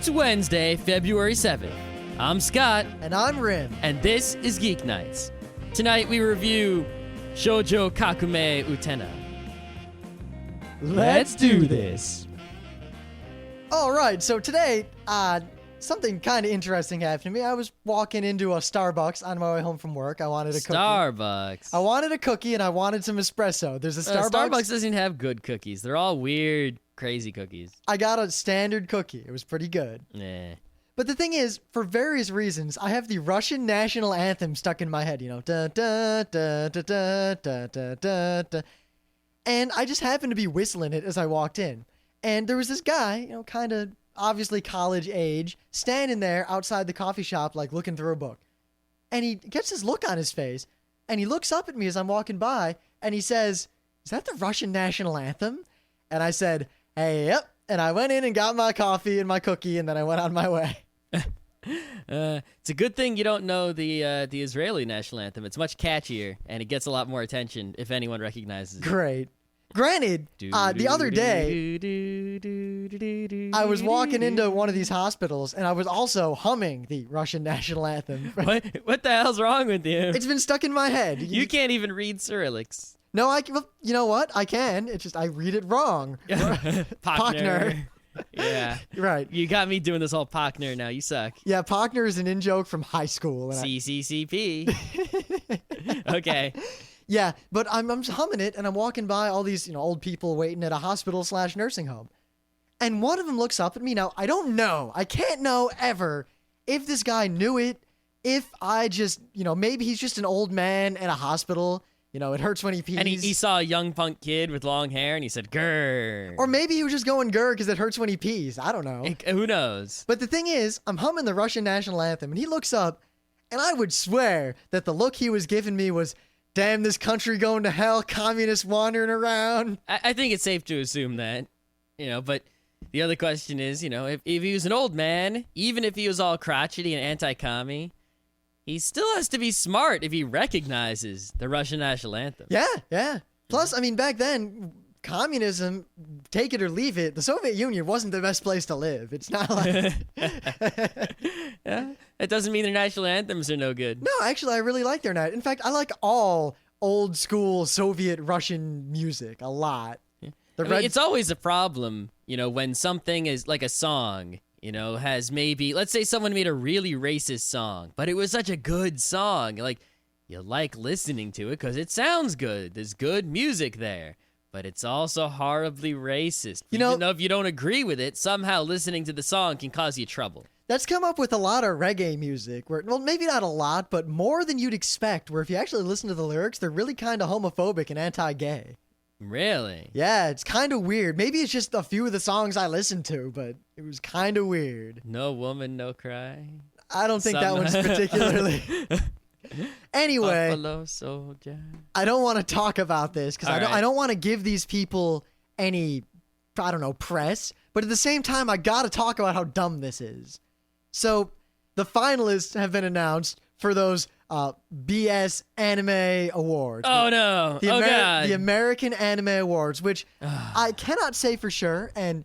It's Wednesday, February 7th. I'm Scott. And I'm Rim. And this is Geeknights. Tonight we review Shoujo Kakumei Utena. Let's do this. All right, so today, something kind of interesting happened to me. I was walking into a Starbucks on my way home from work. I wanted a cookie. Starbucks. I wanted a cookie and I wanted some espresso. There's a Starbucks. Starbucks doesn't have good cookies. They're all weird, crazy cookies. I got a standard cookie. It was pretty good. Nah. But the thing is, for various reasons, I have the Russian national anthem stuck in my head, you know. Da, da, da, da, da, da, da, da, da. And I just happened to be whistling it as I walked in. And there was this guy, you know, kind of obviously college age, standing there outside the coffee shop, like looking through a book. And he gets this look on his face, and he looks up at me as I'm walking by, and he says, "Is that the Russian national anthem?" And I said, "Hey, yep." And I went in and got my coffee and my cookie, and then I went on my way. It's a good thing you don't know the Israeli national anthem. It's much catchier, and it gets a lot more attention if anyone recognizes it. Great. Granted, the other day, I was walking into one of these hospitals, and I was also humming the Russian national anthem. What the hell's wrong with you? It's been stuck in my head. You can't even read Cyrillics. No, well, you know what? I can. It's just I read it wrong. Pockner. Yeah. Right. You got me doing this whole Pockner now. You suck. Yeah, Pockner is an in-joke from high school. CCCP. Okay. Yeah, but I'm humming it, and I'm walking by all these, you know, old people waiting at a hospital/nursing home. And one of them looks up at me. Now, I don't know. I can't know ever if this guy knew it, if I just, you know, maybe he's just an old man at a hospital. You know, it hurts when he pees. And he saw a young punk kid with long hair, and he said, "Grrr." Or maybe he was just going grrr because it hurts when he pees. I don't know. Who knows? But the thing is, I'm humming the Russian national anthem, and he looks up, and I would swear that the look he was giving me was, "Damn this country going to hell, communists wandering around." I think it's safe to assume that, you know, but the other question is, you know, if he was an old man, even if he was all crotchety and anti-commie, he still has to be smart if he recognizes the Russian national anthem. Yeah. Plus, I mean, back then, communism, take it or leave it, the Soviet Union wasn't the best place to live. It's not like... Yeah, that doesn't mean their national anthems are no good. No, actually, I really like their night. In fact, I like all old school Soviet Russian music a lot. Yeah. It's always a problem, you know, when something is like a song, you know, has maybe, let's say someone made a really racist song, but it was such a good song. Like, you like listening to it because it sounds good. There's good music there. But it's also horribly racist. Even though if you don't agree with it, somehow listening to the song can cause you trouble. That's come up with a lot of reggae music, where, well, maybe not a lot, but more than you'd expect, where if you actually listen to the lyrics, they're really kind of homophobic and anti-gay. Really? Yeah, it's kind of weird. Maybe it's just a few of the songs I listened to, but it was kind of weird. No woman, no cry. I don't think that one's particularly... Anyway, Buffalo Soldier. I don't want to talk about this because I don't want to give these people any, I don't know, press. But at the same time, I got to talk about how dumb this is. So the finalists have been announced for those BS Anime Awards. Oh, no. God. The American Anime Awards, which I cannot say for sure. And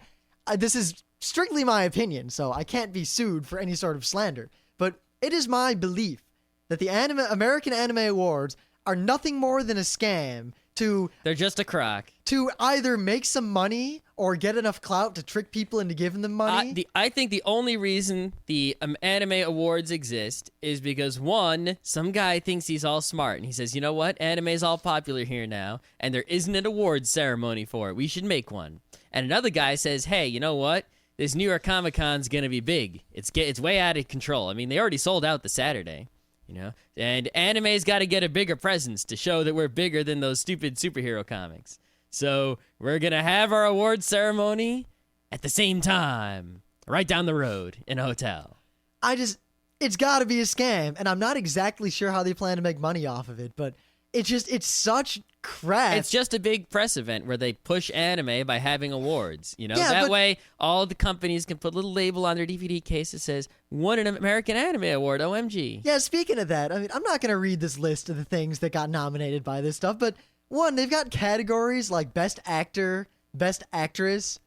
this is strictly my opinion, so I can't be sued for any sort of slander. But it is my belief that the American Anime Awards are nothing more than a scam to... They're just a crock. To either make some money or get enough clout to trick people into giving them money. I think the only reason the Anime Awards exist is because, one, some guy thinks he's all smart, and he says, you know what, anime's all popular here now, and there isn't an awards ceremony for it. We should make one. And another guy says, hey, you know what? This New York Comic-Con's gonna be big. It's way out of control. I mean, they already sold out the Saturday. You know, and anime's got to get a bigger presence to show that we're bigger than those stupid superhero comics. So we're going to have our awards ceremony at the same time, right down the road in a hotel. It's got to be a scam, and I'm not exactly sure how they plan to make money off of it, but it's such crap. It's just a big press event where they push anime by having awards. You know, that way all the companies can put a little label on their DVD case that says, won an American Anime Award, OMG. Yeah, speaking of that, I mean, I'm not going to read this list of the things that got nominated by this stuff, but one, they've got categories like Best Actor, Best Actress,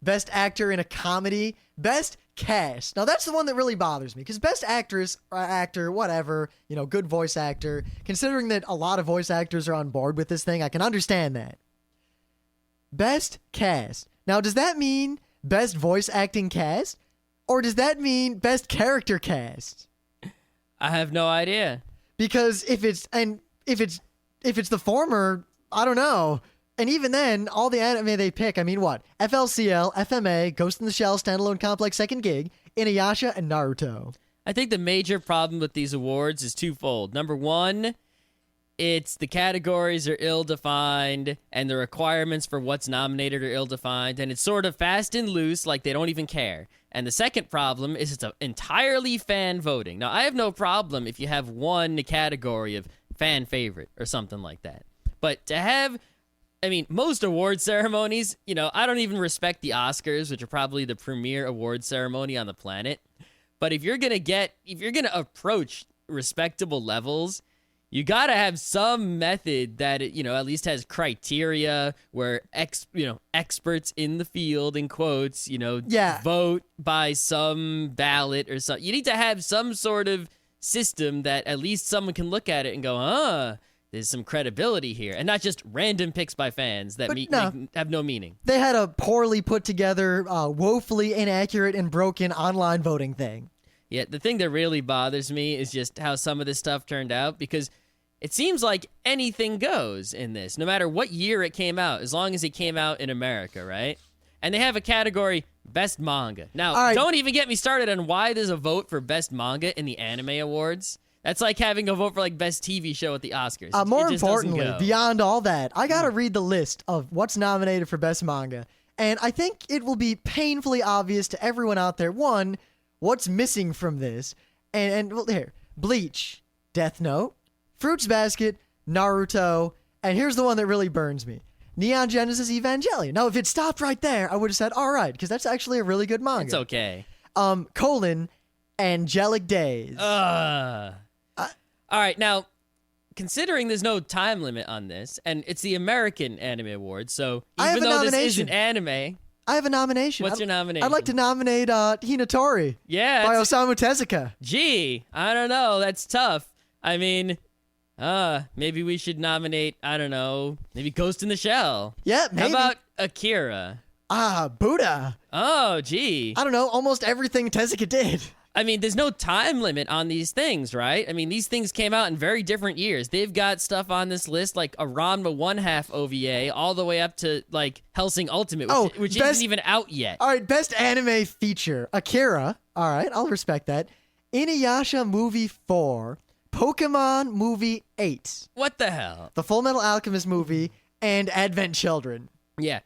Best Actor in a Comedy, Best cast. Now, that's the one that really bothers me, because best actress or actor, whatever, good voice actor, considering that a lot of voice actors are on board with this thing, I can understand that. Best cast. Now, does that mean best voice acting cast? Or does that mean best character cast? I have no idea. Because if it's the former, I don't know. And even then, all the anime they pick, what? FLCL, FMA, Ghost in the Shell, Standalone Complex, Second Gig, Inuyasha, and Naruto. I think the major problem with these awards is twofold. Number one, it's the categories are ill-defined, and the requirements for what's nominated are ill-defined, and it's sort of fast and loose, like they don't even care. And the second problem is it's entirely fan voting. Now, I have no problem if you have one category of fan favorite or something like that. But to have... most award ceremonies, I don't even respect the Oscars, which are probably the premier award ceremony on the planet. But if you're going to approach respectable levels, you got to have some method that, at least has criteria where, experts in the field, in quotes, vote by some ballot or something. You need to have some sort of system that at least someone can look at it and go, there's some credibility here, and not just random picks by fans that have no meaning. They had a poorly put together, woefully inaccurate and broken online voting thing. Yeah, the thing that really bothers me is just how some of this stuff turned out, because it seems like anything goes in this, no matter what year it came out, as long as it came out in America, right? And they have a category, Best Manga. Now, Don't even get me started on why there's a vote for Best Manga in the Anime Awards. That's like having a vote for best TV show at the Oscars. More importantly, beyond all that, I gotta read the list of what's nominated for Best Manga. And I think it will be painfully obvious to everyone out there, one, what's missing from this. Here, Bleach, Death Note, Fruits Basket, Naruto, and here's the one that really burns me. Neon Genesis Evangelion. Now, if it stopped right there, I would have said, all right, because that's actually a really good manga. It's okay. Angelic Days. All right, now, considering there's no time limit on this, and it's the American Anime Awards, so even though this isn't anime... I have a nomination. What's your nomination? I'd like to nominate Hinatori by Osamu Tezuka. Gee, I don't know. That's tough. Maybe we should nominate, I don't know, maybe Ghost in the Shell. Yeah, maybe. How about Akira? Buddha. Oh, gee. I don't know, almost everything Tezuka did. There's no time limit on these things, right? These things came out in very different years. They've got stuff on this list like a Ranma 1/2 OVA all the way up to, Hellsing Ultimate, which isn't even out yet. All right, Best Anime Feature. Akira. All right, I'll respect that. Inuyasha Movie 4. Pokemon Movie 8. What the hell? The Full Metal Alchemist movie and Advent Children. Yeah.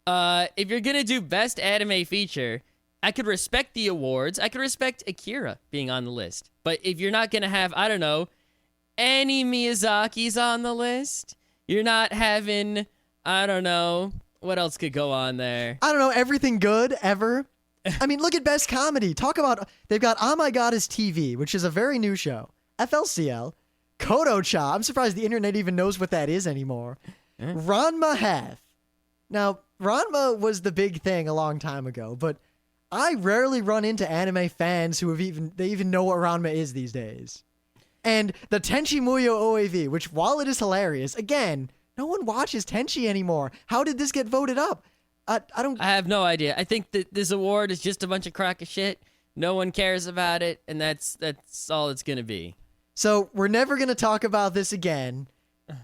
If you're going to do Best Anime Feature... I could respect the awards. I could respect Akira being on the list. But if you're not going to have, I don't know, any Miyazaki's on the list, you're not having, I don't know, what else could go on there? I don't know, everything good ever. Look at Best Comedy. They've got Oh My God Is TV, which is a very new show. FLCL, Kodo-cha. I'm surprised the internet even knows what that is anymore. Ranma Half. Now, Ranma was the big thing a long time ago, but I rarely run into anime fans who even know what Ranma is these days. And the Tenchi Muyo OAV, which while it is hilarious, again, no one watches Tenchi anymore. How did this get voted up? I have no idea. I think that this award is just a bunch of crock of shit. No one cares about it, and that's all it's going to be. So we're never going to talk about this again,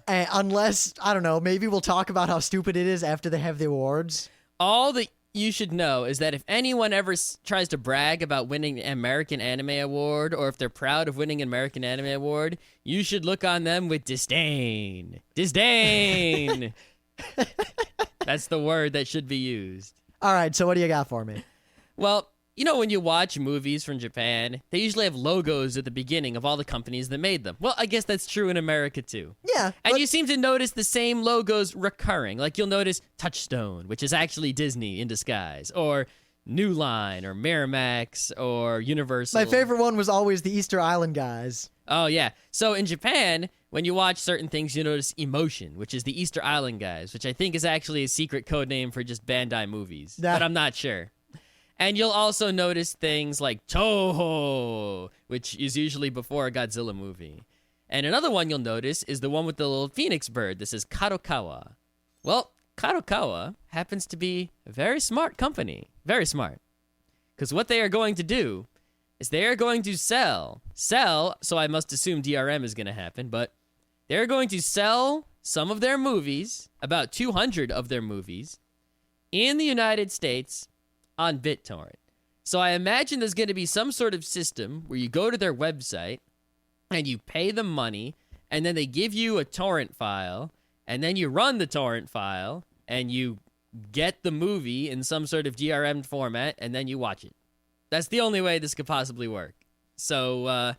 unless, I don't know, maybe we'll talk about how stupid it is after they have the awards. All that you should know is that if anyone ever tries to brag about winning an American Anime Award, or if they're proud of winning an American Anime Award, you should look on them with disdain. Disdain! That's the word that should be used. All right, so what do you got for me? Well, when you watch movies from Japan, they usually have logos at the beginning of all the companies that made them. Well, I guess that's true in America, too. Yeah. And you seem to notice the same logos recurring. Like, you'll notice Touchstone, which is actually Disney in disguise, or New Line, or Miramax, or Universal. My favorite one was always the Easter Island guys. Oh, yeah. So in Japan, when you watch certain things, you notice Emotion, which is the Easter Island guys, which I think is actually a secret code name for just Bandai movies. But I'm not sure. And you'll also notice things like Toho, which is usually before a Godzilla movie. And another one you'll notice is the one with the little phoenix bird. This is Kadokawa. Well, Kadokawa happens to be a very smart company. Very smart. Because what they are going to do is they are going to sell, so I must assume DRM is going to happen, but they're going to sell some of their movies, about 200 of their movies, in the United States on BitTorrent. So I imagine there's going to be some sort of system where you go to their website and you pay them money, and then they give you a torrent file, and then you run the torrent file, and you get the movie in some sort of DRM format, and then you watch it. That's the only way this could possibly work. So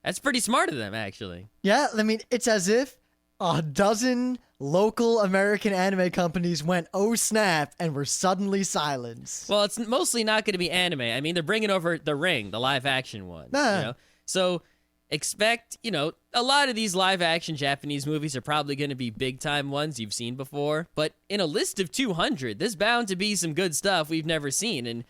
that's pretty smart of them, actually. Yeah, I mean, it's as if a dozen local American anime companies went, oh snap, and were suddenly silenced. Well, it's mostly not going to be anime. I mean, they're bringing over The Ring, the live-action one. Nah. You know? So expect, a lot of these live-action Japanese movies are probably going to be big-time ones you've seen before. But in a list of 200, there's bound to be some good stuff we've never seen. And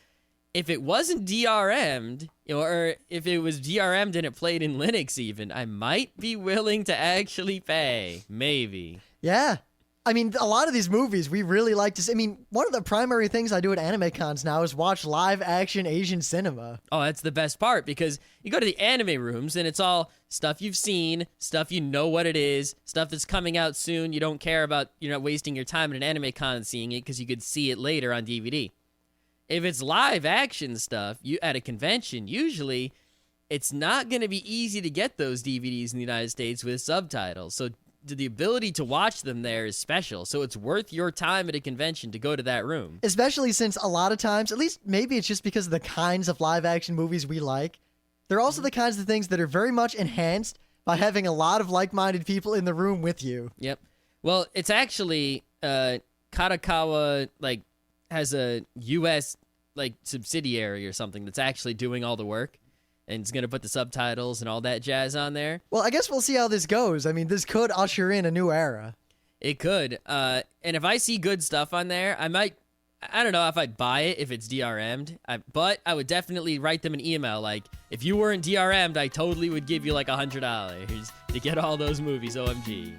if it wasn't DRM'd, or if it was DRM'd and it played in Linux even, I might be willing to actually pay. Maybe. Yeah. I mean, a lot of these movies we really like to see. I mean, one of the primary things I do at anime cons now is watch live action Asian cinema. Oh, that's the best part, because you go to the anime rooms and it's all stuff you've seen, stuff you know what it is, stuff that's coming out soon. You don't care about, wasting your time at an anime con seeing it because you could see it later on DVD. If it's live action stuff, at a convention, usually it's not going to be easy to get those DVDs in the United States with subtitles. So the ability to watch them there is special. So it's worth your time at a convention to go to that room. Especially since a lot of times, at least maybe it's just because of the kinds of live action movies we like, they're also the kinds of things that are very much enhanced by having a lot of like-minded people in the room with you. Yep. Well, it's actually Kadokawa has a U.S. subsidiary or something that's actually doing all the work, and it's going to put the subtitles and all that jazz on there. Well, I guess we'll see how this goes. I mean, this could usher in a new era. It could. And if I see good stuff on there, I don't know if I'd buy it if it's DRM'd, but I would definitely write them an email if you weren't DRM'd, I totally would give you $100 to get all those movies, OMG.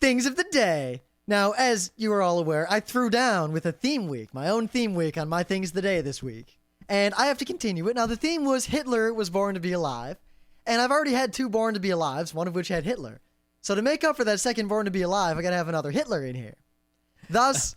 Things of the day. Now, as you are all aware, I threw down with a theme week, my own theme week on my Things of the Day this week. And I have to continue it. Now, the theme was Hitler was born to be alive. And I've already had 2 born to be alives, one of which had Hitler. So to make up for that second born to be alive, I gotta have another Hitler in here. Thus,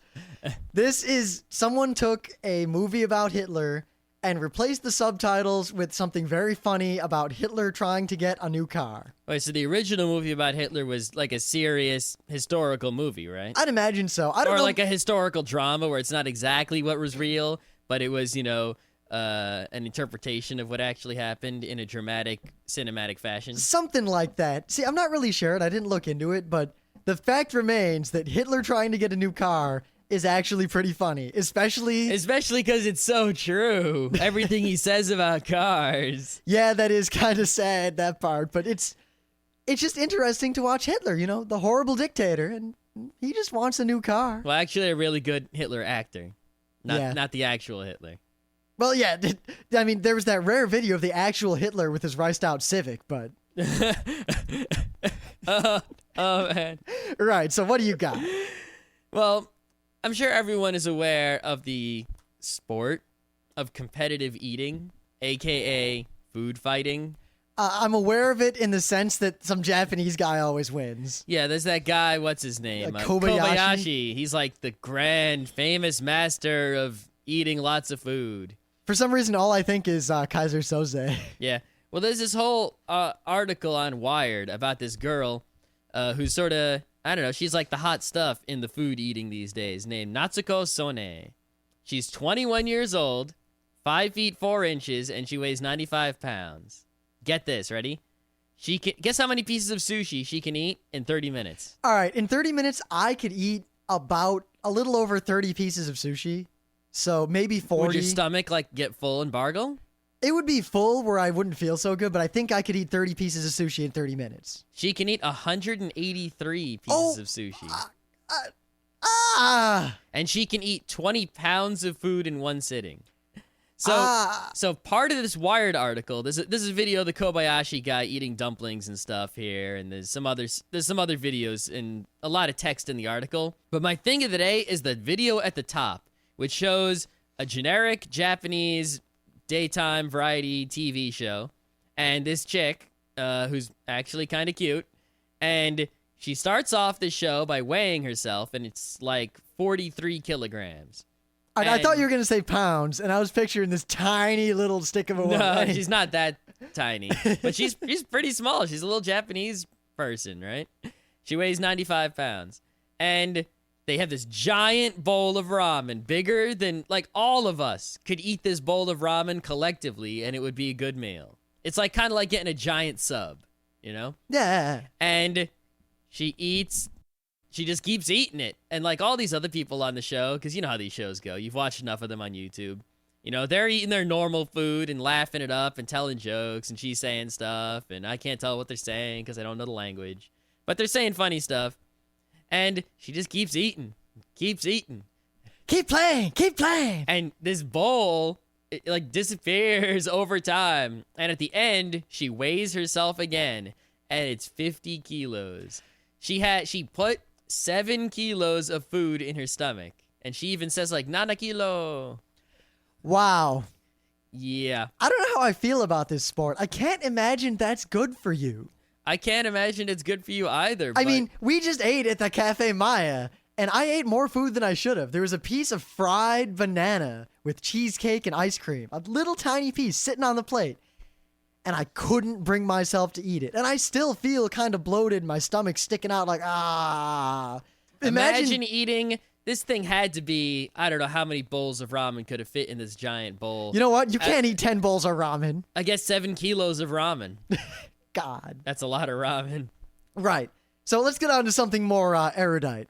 someone took a movie about Hitler and replaced the subtitles with something very funny about Hitler trying to get a new car. Wait, so the original movie about Hitler was a serious historical movie, right? I'd imagine so. I don't know. Or a historical drama where it's not exactly what was real, but it was, an interpretation of what actually happened in a dramatic, cinematic fashion. Something like that. See, I'm not really sure, and I didn't look into it, but the fact remains that Hitler trying to get a new car is actually pretty funny, especially because it's so true. Everything he says about cars. Yeah, that is kind of sad, that part, but it's just interesting to watch Hitler, the horrible dictator, and he just wants a new car. Well, actually a really good Hitler actor. Not the actual Hitler. Well, yeah, I mean, there was that rare video of the actual Hitler with his riced out Civic, but oh man. Right, so what do you got? Well, I'm sure everyone is aware of the sport of competitive eating, aka food fighting. I'm aware of it in the sense that some Japanese guy always wins. Yeah, there's that guy, what's his name? Kobayashi. He's the grand, famous master of eating lots of food. For some reason, all I think is Kaiser Soze. Yeah. Well, there's this whole article on Wired about this girl who's sort of, I don't know, she's the hot stuff in the food eating these days, named Natsuko Sone. She's 21 years old, 5 feet 4 inches, and she weighs 95 pounds. Get this, ready? Guess how many pieces of sushi she can eat in 30 minutes? All right, in 30 minutes, I could eat about a little over 30 pieces of sushi. So maybe 40. Would your stomach get full and bargle? It would be full where I wouldn't feel so good, but I think I could eat 30 pieces of sushi in 30 minutes. She can eat 183 pieces of sushi. And she can eat 20 pounds of food in one sitting. So part of this Wired article, this is a video of the Kobayashi guy eating dumplings and stuff here, and there's some other videos and a lot of text in the article. But my thing of the day is the video at the top, which shows a generic Japanese daytime variety TV show, and this chick, who's actually kind of cute, and she starts off the show by weighing herself, and it's like 43 kilograms. I thought you were going to say pounds, and I was picturing this tiny little stick of a woman. No, she's not that tiny, but she's pretty small. She's a little Japanese person, right? She weighs 95 pounds, and they have this giant bowl of ramen, bigger than, like, all of us could eat this bowl of ramen collectively, and it would be a good meal. It's like kind of like getting a giant sub, you know? Yeah. And she just keeps eating it. And like all these other people on the show, because you know how these shows go. You've watched enough of them on YouTube. You know, they're eating their normal food and laughing it up and telling jokes, and she's saying stuff, and I can't tell what they're saying because I don't know the language. But they're saying funny stuff. And she just keeps eating. Keeps eating. Keep playing. And this bowl, it like disappears over time. And at the end, she weighs herself again, and it's 50 kilos. She put 7 kilos of food in her stomach. And she even says, like, "Nana kilo." Wow. Yeah. I don't know how I feel about this sport. I can't imagine that's good for you. I can't imagine it's good for you either. I mean, we just ate at the Cafe Maya, and I ate more food than I should have. There was a piece of fried banana with cheesecake and ice cream. A little tiny piece sitting on the plate. And I couldn't bring myself to eat it. And I still feel kind of bloated, my stomach sticking out like, Imagine eating... This thing had to be, I don't know how many bowls of ramen could have fit in this giant bowl. You know what? You can't eat 10 bowls of ramen. I guess 7 kilos of ramen. God. That's a lot of ramen. Right. So let's get on to something more erudite.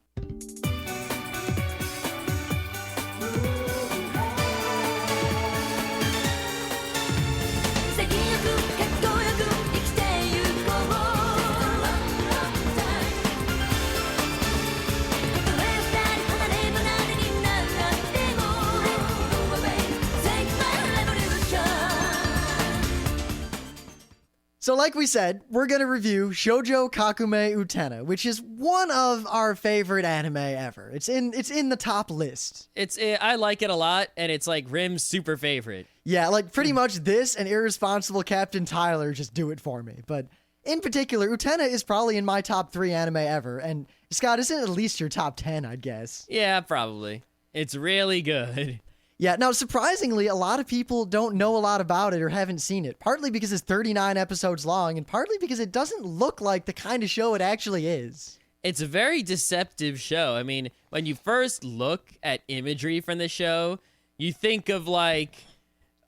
So like we said, we're going to review Shoujo Kakumei Utena, which is one of our favorite anime ever. It's in the top list. I like it a lot, and it's like Rim's super favorite. Yeah, like pretty much this and Irresponsible Captain Tyler just do it for me. But in particular, Utena is probably in my top 3 anime ever. And Scott, isn't it at least your top 10, I'd guess? Yeah, probably. It's really good. Yeah, now surprisingly, a lot of people don't know a lot about it or haven't seen it, partly because it's 39 episodes long and partly because it doesn't look like the kind of show it actually is. It's a very deceptive show. I mean, when you first look at imagery from the show, you think of like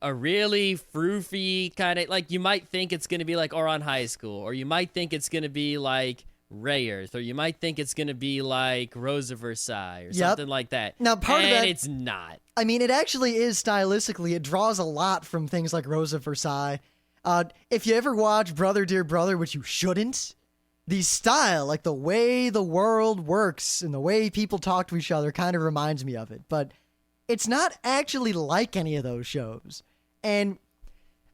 a really froofy kind of, like you might think it's going to be like Ouran High School, or you might think it's going to be like Rayearth, or you might think it's going to be like Rosa Versailles or something like that. Now, part of that, it's not. I mean, it actually is stylistically. It draws a lot from things like Rosa Versailles. If you ever watch Brother, Dear Brother, which you shouldn't, the style, like the way the world works and the way people talk to each other kind of reminds me of it. But it's not actually like any of those shows. And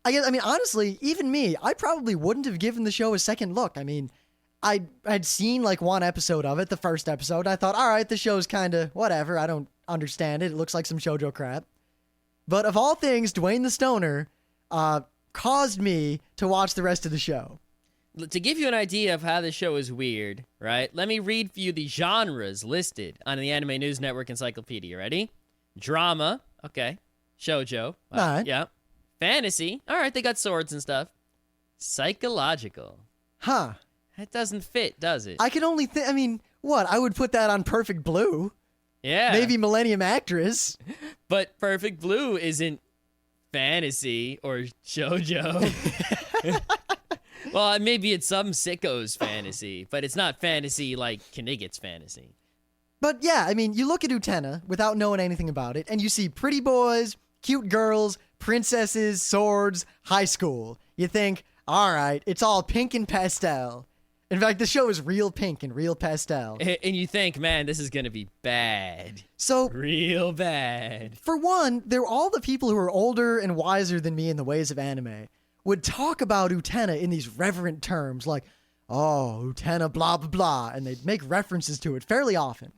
I guess, honestly, even me, I probably wouldn't have given the show a second look. I mean, I'd seen like one episode of it, the first episode. I thought, all right, the show's kind of whatever. I don't understand it. It looks like some shoujo crap. But of all things, Dwayne the Stoner caused me to watch the rest of the show. To give you an idea of how the show is weird, right? Let me read for you the genres listed on the Anime News Network Encyclopedia. Ready? Drama. Okay. Shoujo. All right. Yeah. Fantasy. All right, they got swords and stuff. Psychological. Huh. That doesn't fit, does it? I can only think, what? I would put that on Perfect Blue. Yeah. Maybe Millennium Actress. But Perfect Blue isn't fantasy or shoujo. Well, maybe it's some sicko's fantasy, but it's not fantasy like Knigget's fantasy. But yeah, you look at Utena without knowing anything about it, and you see pretty boys, cute girls, princesses, swords, high school. You think, all right, it's all pink and pastel. In fact, the show is real pink and real pastel. And you think, man, this is going to be bad. So, real bad. For one, they're all the people who are older and wiser than me in the ways of anime would talk about Utena in these reverent terms like, oh, Utena blah, blah, blah, and they'd make references to it fairly often.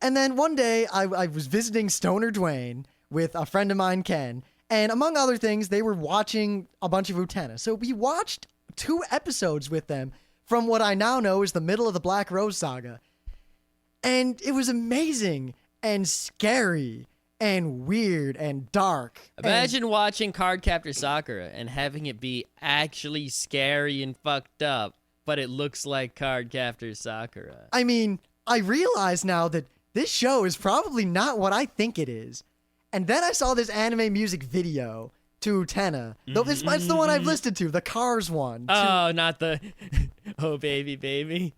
And then one day, I was visiting Stoner Dwayne with a friend of mine, Ken, and among other things, they were watching a bunch of Utena. So we watched 2 episodes with them from what I now know is the middle of the Black Rose Saga. And it was amazing and scary and weird and dark. Imagine watching Cardcaptor Sakura and having it be actually scary and fucked up, but it looks like Cardcaptor Sakura. I mean, I realize now that this show is probably not what I think it is. And then I saw this anime music video to Utena. Though it's the one I've listed to, the Cars one. Oh, not the Oh Baby Baby.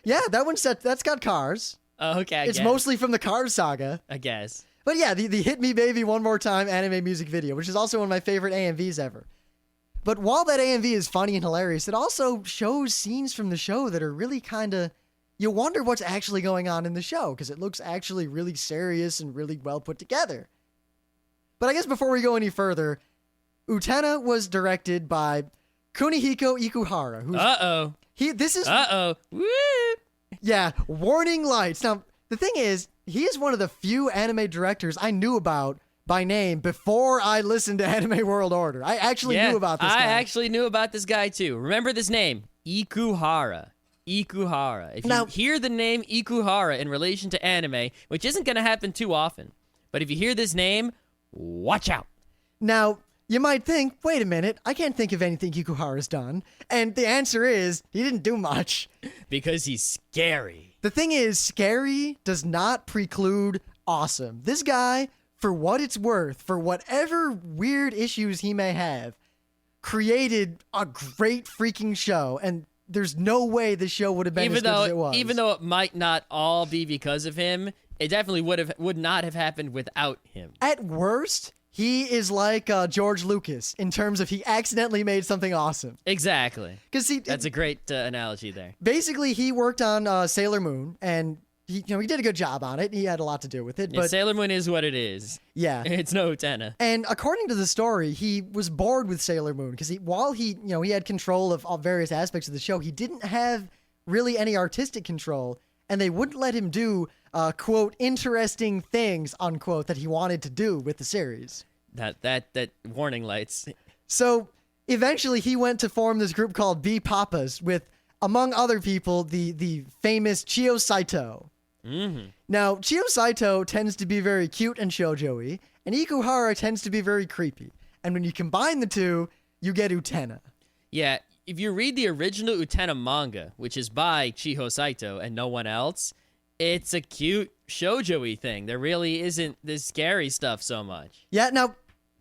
Yeah, that's got Cars. Oh, okay, It's mostly from the Cars saga. I guess. But yeah, the Hit Me Baby One More Time anime music video, which is also one of my favorite AMVs ever. But while that AMV is funny and hilarious, it also shows scenes from the show that are really kind of... You wonder what's actually going on in the show, because it looks actually really serious and really well put together. But I guess before we go any further, Utena was directed by Kunihiko Ikuhara. Uh-oh. Woo! Yeah, warning lights. Now, the thing is, he is one of the few anime directors I knew about by name before I listened to Anime World Order. I actually knew about this guy. I actually knew about this guy, too. Remember this name, Ikuhara. Ikuhara. If you hear the name Ikuhara in relation to anime, which isn't going to happen too often, but if you hear this name, watch out. Now, you might think, wait a minute, I can't think of anything Ikuhara's done. And the answer is, he didn't do much. Because he's scary. The thing is, scary does not preclude awesome. This guy, for what it's worth, for whatever weird issues he may have, created a great freaking show. And there's no way this show would have been as good as it was. Even though it might not all be because of him, it definitely would not have happened without him. At worst, he is like George Lucas in terms of he accidentally made something awesome. Exactly. That's a great analogy there. Basically, he worked on Sailor Moon, and he did a good job on it. He had a lot to do with it. Yeah, but Sailor Moon is what it is. Yeah. It's no Utena. And according to the story, he was bored with Sailor Moon because while he had control of all various aspects of the show, he didn't have really any artistic control, and they wouldn't let him do quote interesting things unquote that he wanted to do with the series. That warning lights. So eventually he went to form this group called B Papas with, among other people, the famous Chio Saito. Mm-hmm. Now, Chio Saito tends to be very cute and shoujo-y, and Ikuhara tends to be very creepy. And when you combine the two, you get Utena. Yeah, if you read the original Utena manga, which is by Chiho Saito and no one else, it's a cute shoujo-y thing. There really isn't this scary stuff so much. Yeah, now,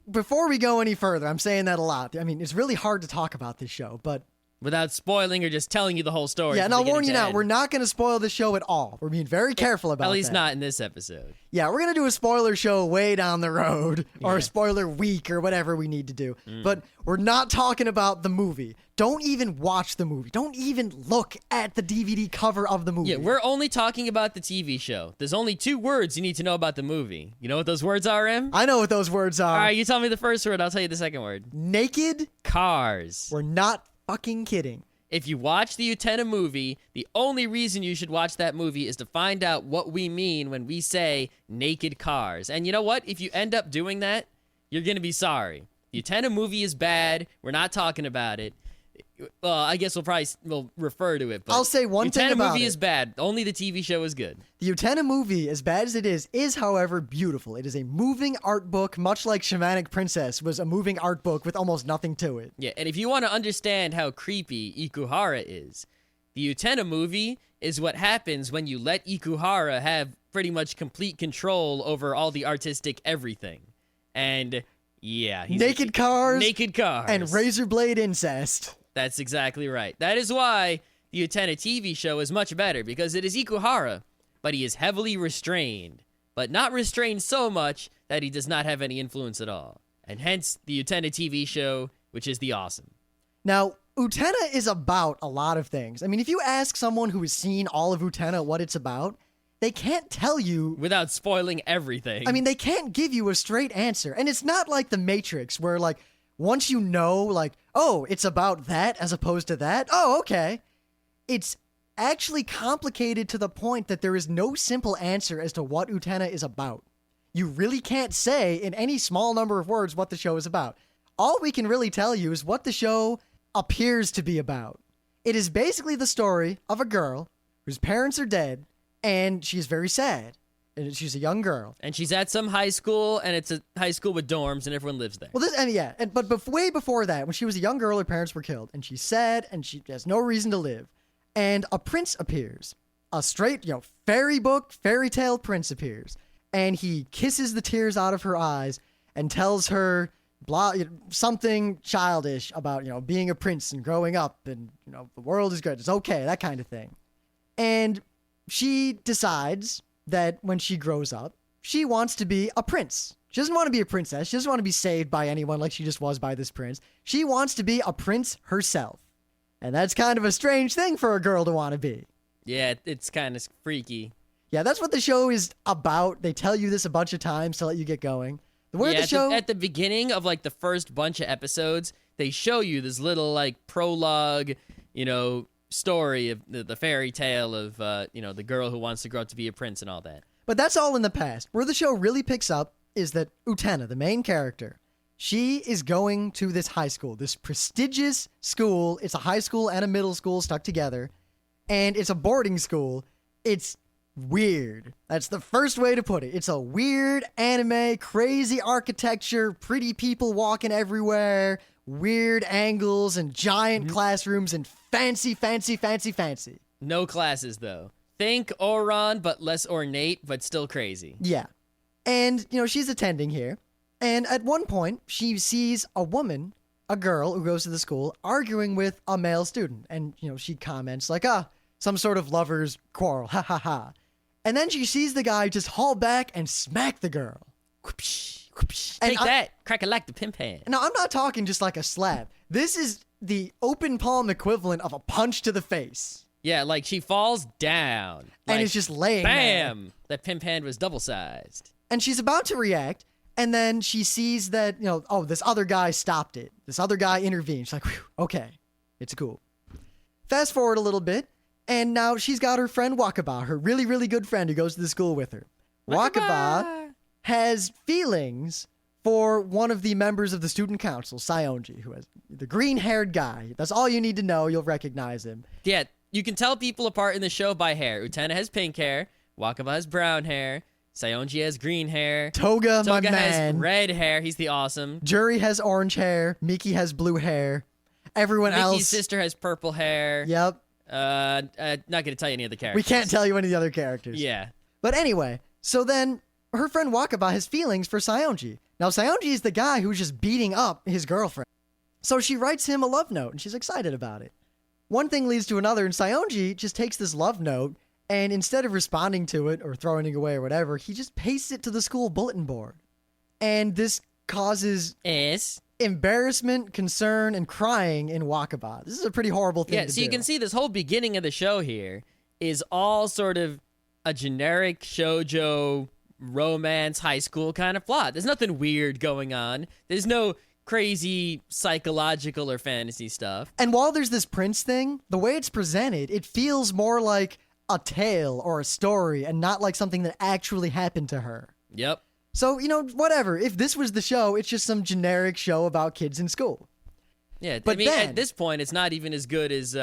before we go any further, I'm saying that a lot. I mean, it's really hard to talk about this show, but... Without spoiling or just telling you the whole story. Yeah, and I'll warn you now, we're not going to spoil the show at all. We're being very careful about that. At least not in this episode. Yeah, we're going to do a spoiler show way down the road, or a spoiler week, or whatever we need to do. But we're not talking about the movie. Don't even watch the movie. Don't even look at the DVD cover of the movie. Yeah, we're only talking about the TV show. There's only 2 words you need to know about the movie. You know what those words are, Em? I know what those words are. All right, you tell me the first word, I'll tell you the second word. Naked cars. We're not fucking kidding. If you watch the Utena movie, the only reason you should watch that movie is to find out what we mean when we say naked cars. And you know what? If you end up doing that, you're going to be sorry. The Utena movie is bad. We're not talking about it. Well, I guess we'll refer to it. But I'll say one thing about it. The Utena movie is bad. Only the TV show is good. The Utena movie, as bad as it is however beautiful. It is a moving art book, much like Shamanic Princess was a moving art book with almost nothing to it. Yeah, and if you want to understand how creepy Ikuhara is, the Utena movie is what happens when you let Ikuhara have pretty much complete control over all the artistic everything. And yeah, naked cars, and razor blade incest. That's exactly right. That is why the Utena TV show is much better, because it is Ikuhara, but he is heavily restrained. But not restrained so much that he does not have any influence at all. And hence the Utena TV show, which is the awesome. Now, Utena is about a lot of things. I mean, if you ask someone who has seen all of Utena what it's about, they can't tell you. Without spoiling everything. I mean, they can't give you a straight answer. And it's not like The Matrix, where, like, once you know, like, oh, it's about that as opposed to that. Oh, okay. It's actually complicated to the point that there is no simple answer as to what Utena is about. You really can't say in any small number of words what the show is about. All we can really tell you is what the show appears to be about. It is basically the story of a girl whose parents are dead, and she's very sad. And she's a young girl. And she's at some high school, and it's a high school with dorms, and everyone lives there. Well, but way before that, when she was a young girl, her parents were killed, and she's sad, and she has no reason to live. And a prince appears. A straight, fairy tale prince appears. And he kisses the tears out of her eyes and tells her something childish about, being a prince and growing up and, the world is good. It's okay, that kind of thing. And she decides that when she grows up, she wants to be a prince. She doesn't want to be a princess. She doesn't want to be saved by anyone like she just was by this prince. She wants to be a prince herself. And that's kind of a strange thing for a girl to want to be. Yeah, it's kind of freaky. Yeah, that's what the show is about. They tell you this a bunch of times to let you get going. At the beginning of like the first bunch of episodes, they show you this little like prologue, story of the fairy tale of the girl who wants to grow up to be a prince and all that. But that's all in the past. Where the show really picks up is that Utena, the main character, she is going to this high school, this prestigious school. It's a high school and a middle school stuck together, and it's a boarding school. It's weird. That's the first way to put it. It's a weird anime, crazy architecture, pretty people walking everywhere, weird angles and giant classrooms and fancy. No classes, though. Think Oron, but less ornate, but still crazy. Yeah. And, she's attending here. And at one point, she sees a girl who goes to the school, arguing with a male student. And, she comments like, some sort of lover's quarrel. Ha ha ha. And then she sees the guy just haul back and smack the girl. Take that. Crack it like the pimp hand. Now, I'm not talking just like a slap. This is the open palm equivalent of a punch to the face. Yeah, like she falls down. And it's just laying bam! there. That pimp hand was double-sized. And she's about to react, and then she sees that, this other guy stopped it. This other guy intervened. She's like, whew, okay, it's cool. Fast forward a little bit, and now she's got her friend Wakaba, her really, really good friend who goes to the school with her. Wakaba has feelings for one of the members of the student council, Saionji, who has the green-haired guy. That's all you need to know. You'll recognize him. Yeah, you can tell people apart in the show by hair. Utena has pink hair. Wakaba has brown hair. Saionji has green hair. Toga my man. has red hair. He's the awesome. Juri has orange hair. Miki has blue hair. Everyone else. Miki's sister has purple hair. Yep. Not going to tell you any of the characters. We can't tell you any of the other characters. Yeah. But anyway, so then her friend Wakaba has feelings for Saionji. Now, Saionji is the guy who's just beating up his girlfriend. So she writes him a love note, and she's excited about it. One thing leads to another, and Saionji just takes this love note, and instead of responding to it or throwing it away or whatever, he just pastes it to the school bulletin board. And this causes embarrassment, concern, and crying in Wakaba. This is a pretty horrible thing to do. Yeah, so you can see this whole beginning of the show here is all sort of a generic shoujo romance high school kind of plot. There's nothing weird going on. There's no crazy psychological or fantasy stuff. And while there's this prince thing, the way it's presented, it feels more like a tale or a story and not like something that actually happened to her. Yep. So, whatever. If this was the show, it's just some generic show about kids in school. Yeah, but at this point, it's not even as good as,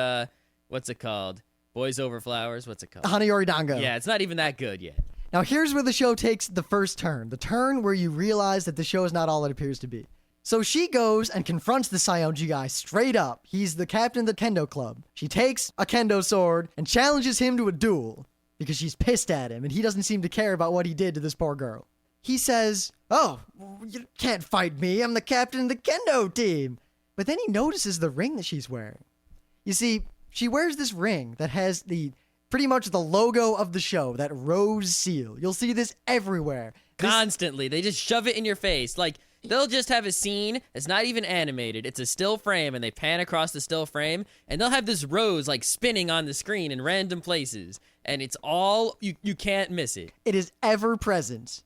what's it called? Boys Over Flowers? What's it called? Hanayori Dango. Yeah, it's not even that good yet. Now, here's where the show takes the first turn. The turn where you realize that the show is not all it appears to be. So she goes and confronts the Saionji guy straight up. He's the captain of the kendo club. She takes a kendo sword and challenges him to a duel because she's pissed at him and he doesn't seem to care about what he did to this poor girl. He says, "Oh, you can't fight me. I'm the captain of the kendo team." But then he notices the ring that she's wearing. You see, she wears this ring that has pretty much the logo of the show, that rose seal. You'll see this everywhere. Constantly. They just shove it in your face. Like, They'll just have a scene that's not even animated. It's a still frame, and they pan across the still frame, and they'll have this rose like spinning on the screen in random places, and it's all you can't miss it. It is ever present.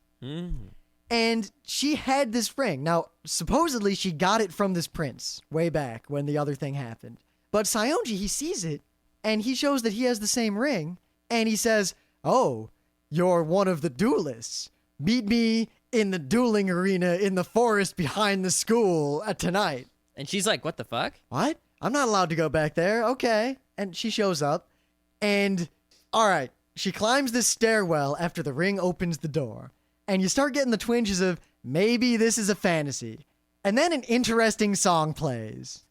And she had this ring. Now, supposedly she got it from this prince way back when the other thing happened. But Saionji, he sees it, and he shows that he has the same ring, and he says, "Oh, you're one of the duelists. Meet me in the dueling arena in the forest behind the school tonight." And she's like, what the fuck? What? I'm not allowed to go back there. Okay. And she shows up, and all right, she climbs this stairwell after the ring opens the door, and you start getting the twinges of maybe this is a fantasy. And then an interesting song plays.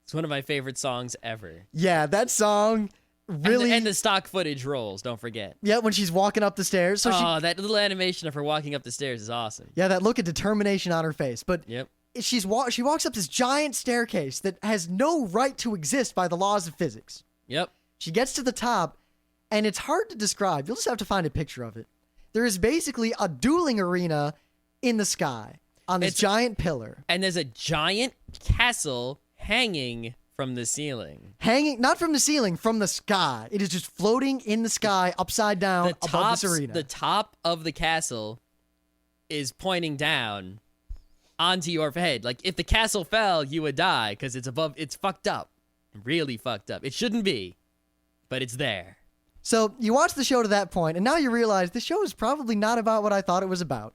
It's one of my favorite songs ever. Yeah, that song really... And the stock footage rolls, don't forget. Yeah, when she's walking up the stairs. So that little animation of her walking up the stairs is awesome. Yeah, that look of determination on her face. But yep. She walks up this giant staircase that has no right to exist by the laws of physics. Yep. She gets to the top, and it's hard to describe. You'll just have to find a picture of it. There is basically a dueling arena in the sky on this giant pillar. And there's a giant castle hanging from the ceiling. Hanging, not from the ceiling, from the sky. It is just floating in the sky, upside down, above this arena. The top of the castle is pointing down onto your head. Like, if the castle fell, you would die, because it's above. It's fucked up. Really fucked up. It shouldn't be, but it's there. So, you watch the show to that point, and now you realize the show is probably not about what I thought it was about.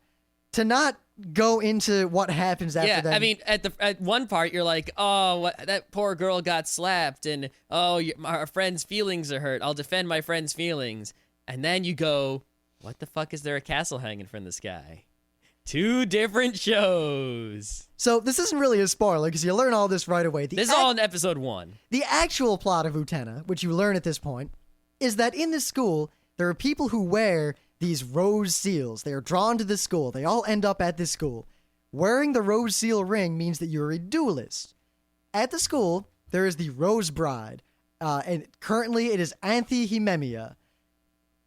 To not go into what happens after that. Yeah, I mean, at one part, you're like, oh, that poor girl got slapped, and our friend's feelings are hurt. I'll defend my friend's feelings. And then you go, what the fuck is there a castle hanging from the sky? Two different shows. So this isn't really a spoiler, because you learn all this right away. This is all in episode 1. The actual plot of Utena, which you learn at this point, is that in this school, there are people who wear these rose seals. They are drawn to this school. They all end up at this school. Wearing the rose seal ring means that you're a duelist. At the school, there is the Rose Bride, and currently it is Anthe Himemiya.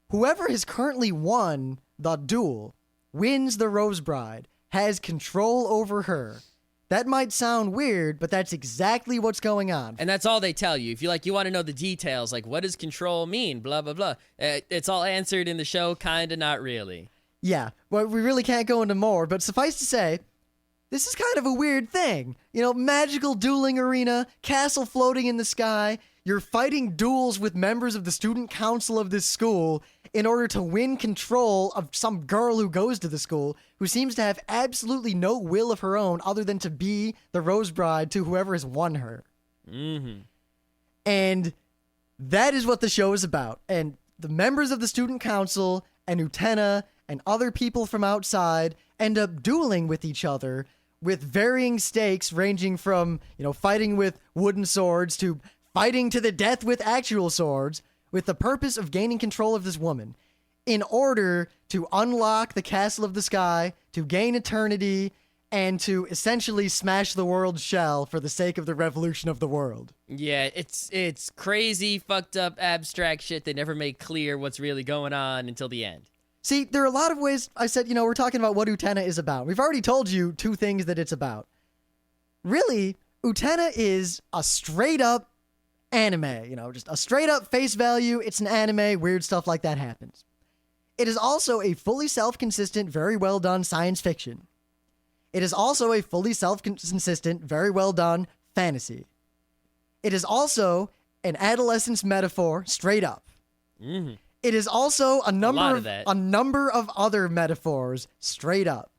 Whoever has currently won the duel wins the Rose Bride, has control over her. That might sound weird, but that's exactly what's going on. And that's all they tell you. If you want to know the details, like what does control mean, blah, blah, blah. It's all answered in the show, kind of, not really. Yeah, well, we really can't go into more, but suffice to say, this is kind of a weird thing. You know, magical dueling arena, castle floating in the sky, you're fighting duels with members of the student council of this school in order to win control of some girl who goes to the school who seems to have absolutely no will of her own other than to be the Rose Bride to whoever has won her. Mm-hmm. And that is what the show is about. And the members of the student council and Utena and other people from outside end up dueling with each other with varying stakes ranging from, fighting with wooden swords to fighting to the death with actual swords, with the purpose of gaining control of this woman in order to unlock the castle of the sky, to gain eternity, and to essentially smash the world's shell for the sake of the revolution of the world. Yeah, it's crazy, fucked up, abstract shit. They never make clear what's really going on until the end. See, there are a lot of ways. I said, we're talking about what Utena is about. We've already told you 2 things that it's about. Really, Utena is a straight-up anime, just a straight-up face value. It's an anime, weird stuff like that happens. It is also a fully self-consistent, very well-done science fiction. It is also a fully self-consistent, very well-done fantasy. It is also an adolescence metaphor, straight up. Mm-hmm. It is also a number of other metaphors, straight up.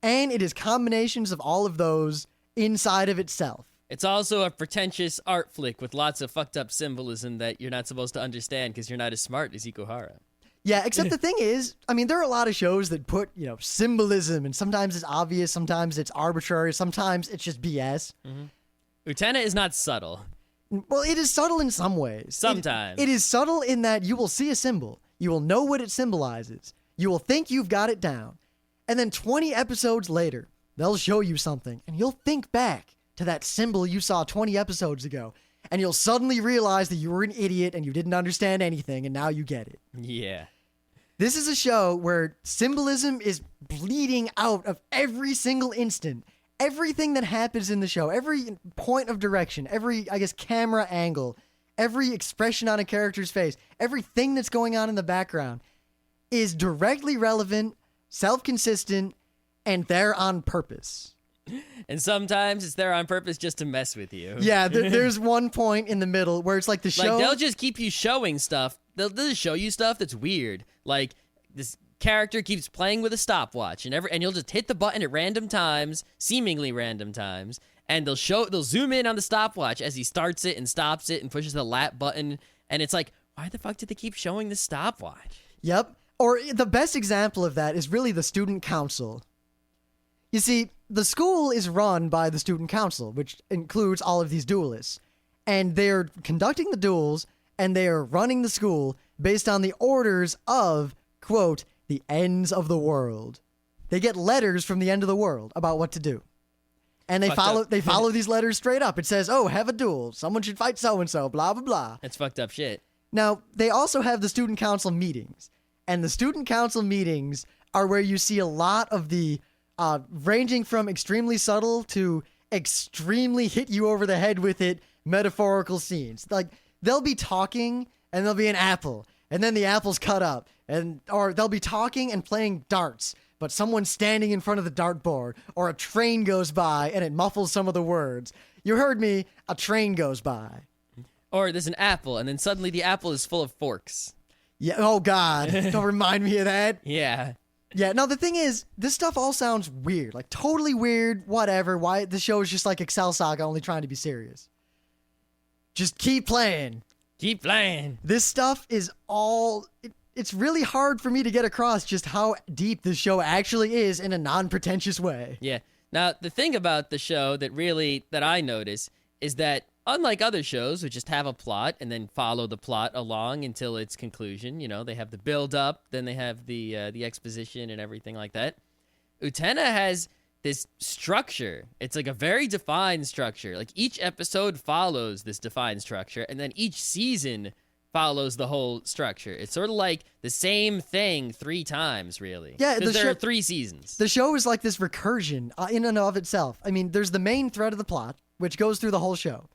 And it is combinations of all of those inside of itself. It's also a pretentious art flick with lots of fucked up symbolism that you're not supposed to understand because you're not as smart as Ikuhara. Yeah, except the thing is, there are a lot of shows that put, symbolism, and sometimes it's obvious, sometimes it's arbitrary, sometimes it's just BS. Mm-hmm. Utena is not subtle. Well, it is subtle in some ways. Sometimes. It is subtle in that you will see a symbol. You will know what it symbolizes. You will think you've got it down. And then 20 episodes later, they'll show you something, and you'll think back to that symbol you saw 20 episodes ago. And you'll suddenly realize that you were an idiot and you didn't understand anything, and now you get it. Yeah. This is a show where symbolism is bleeding out of every single instant. Everything that happens in the show, every point of direction, every, camera angle, every expression on a character's face, everything that's going on in the background is directly relevant, self-consistent, and there on purpose. And sometimes it's there on purpose just to mess with you. Yeah, there's one point in the middle where it's like the show... Like, they'll just keep you showing stuff. They'll just show you stuff that's weird. Like, this character keeps playing with a stopwatch, and you'll just hit the button at random times, seemingly random times, and they'll zoom in on the stopwatch as he starts it and stops it and pushes the lap button, and it's like, why the fuck did they keep showing the stopwatch? Yep. Or the best example of that is really the student council. You see, the school is run by the student council, which includes all of these duelists, and they're conducting the duels, and they are running the school based on the orders of, quote, the ends of the world. They get letters from the end of the world about what to do. And they follow these letters straight up. It says, oh, have a duel. Someone should fight so-and-so, blah, blah, blah. That's fucked up shit. Now, they also have the student council meetings. And the student council meetings are where you see a lot of the ranging from extremely subtle to extremely hit you over the head with it metaphorical scenes. Like, they'll be talking and there'll be an apple. And then the apple's cut up. Or they'll be talking and playing darts, but someone's standing in front of the dartboard, or a train goes by and it muffles some of the words. You heard me, a train goes by. Or there's an apple, and then suddenly the apple is full of forks. Yeah, oh God, don't remind me of that. Yeah. Yeah, no, the thing is, this stuff all sounds weird, like totally weird, whatever. Why the show is just like Excel Saga, only trying to be serious. Just keep playing. Keep playing. This stuff is all... It's really hard for me to get across just how deep this show actually is in a non-pretentious way. Yeah. Now, the thing about the show that I notice is that unlike other shows which just have a plot and then follow the plot along until its conclusion, they have the build-up, then they have the exposition and everything like that. Utena has this structure. It's like a very defined structure. Like, each episode follows this defined structure, and then each season follows the whole structure. It's sort of like the same thing 3 times, really. Yeah, because there are 3 seasons. The show is like this recursion in and of itself. I mean, there's the main thread of the plot, which goes through the whole show.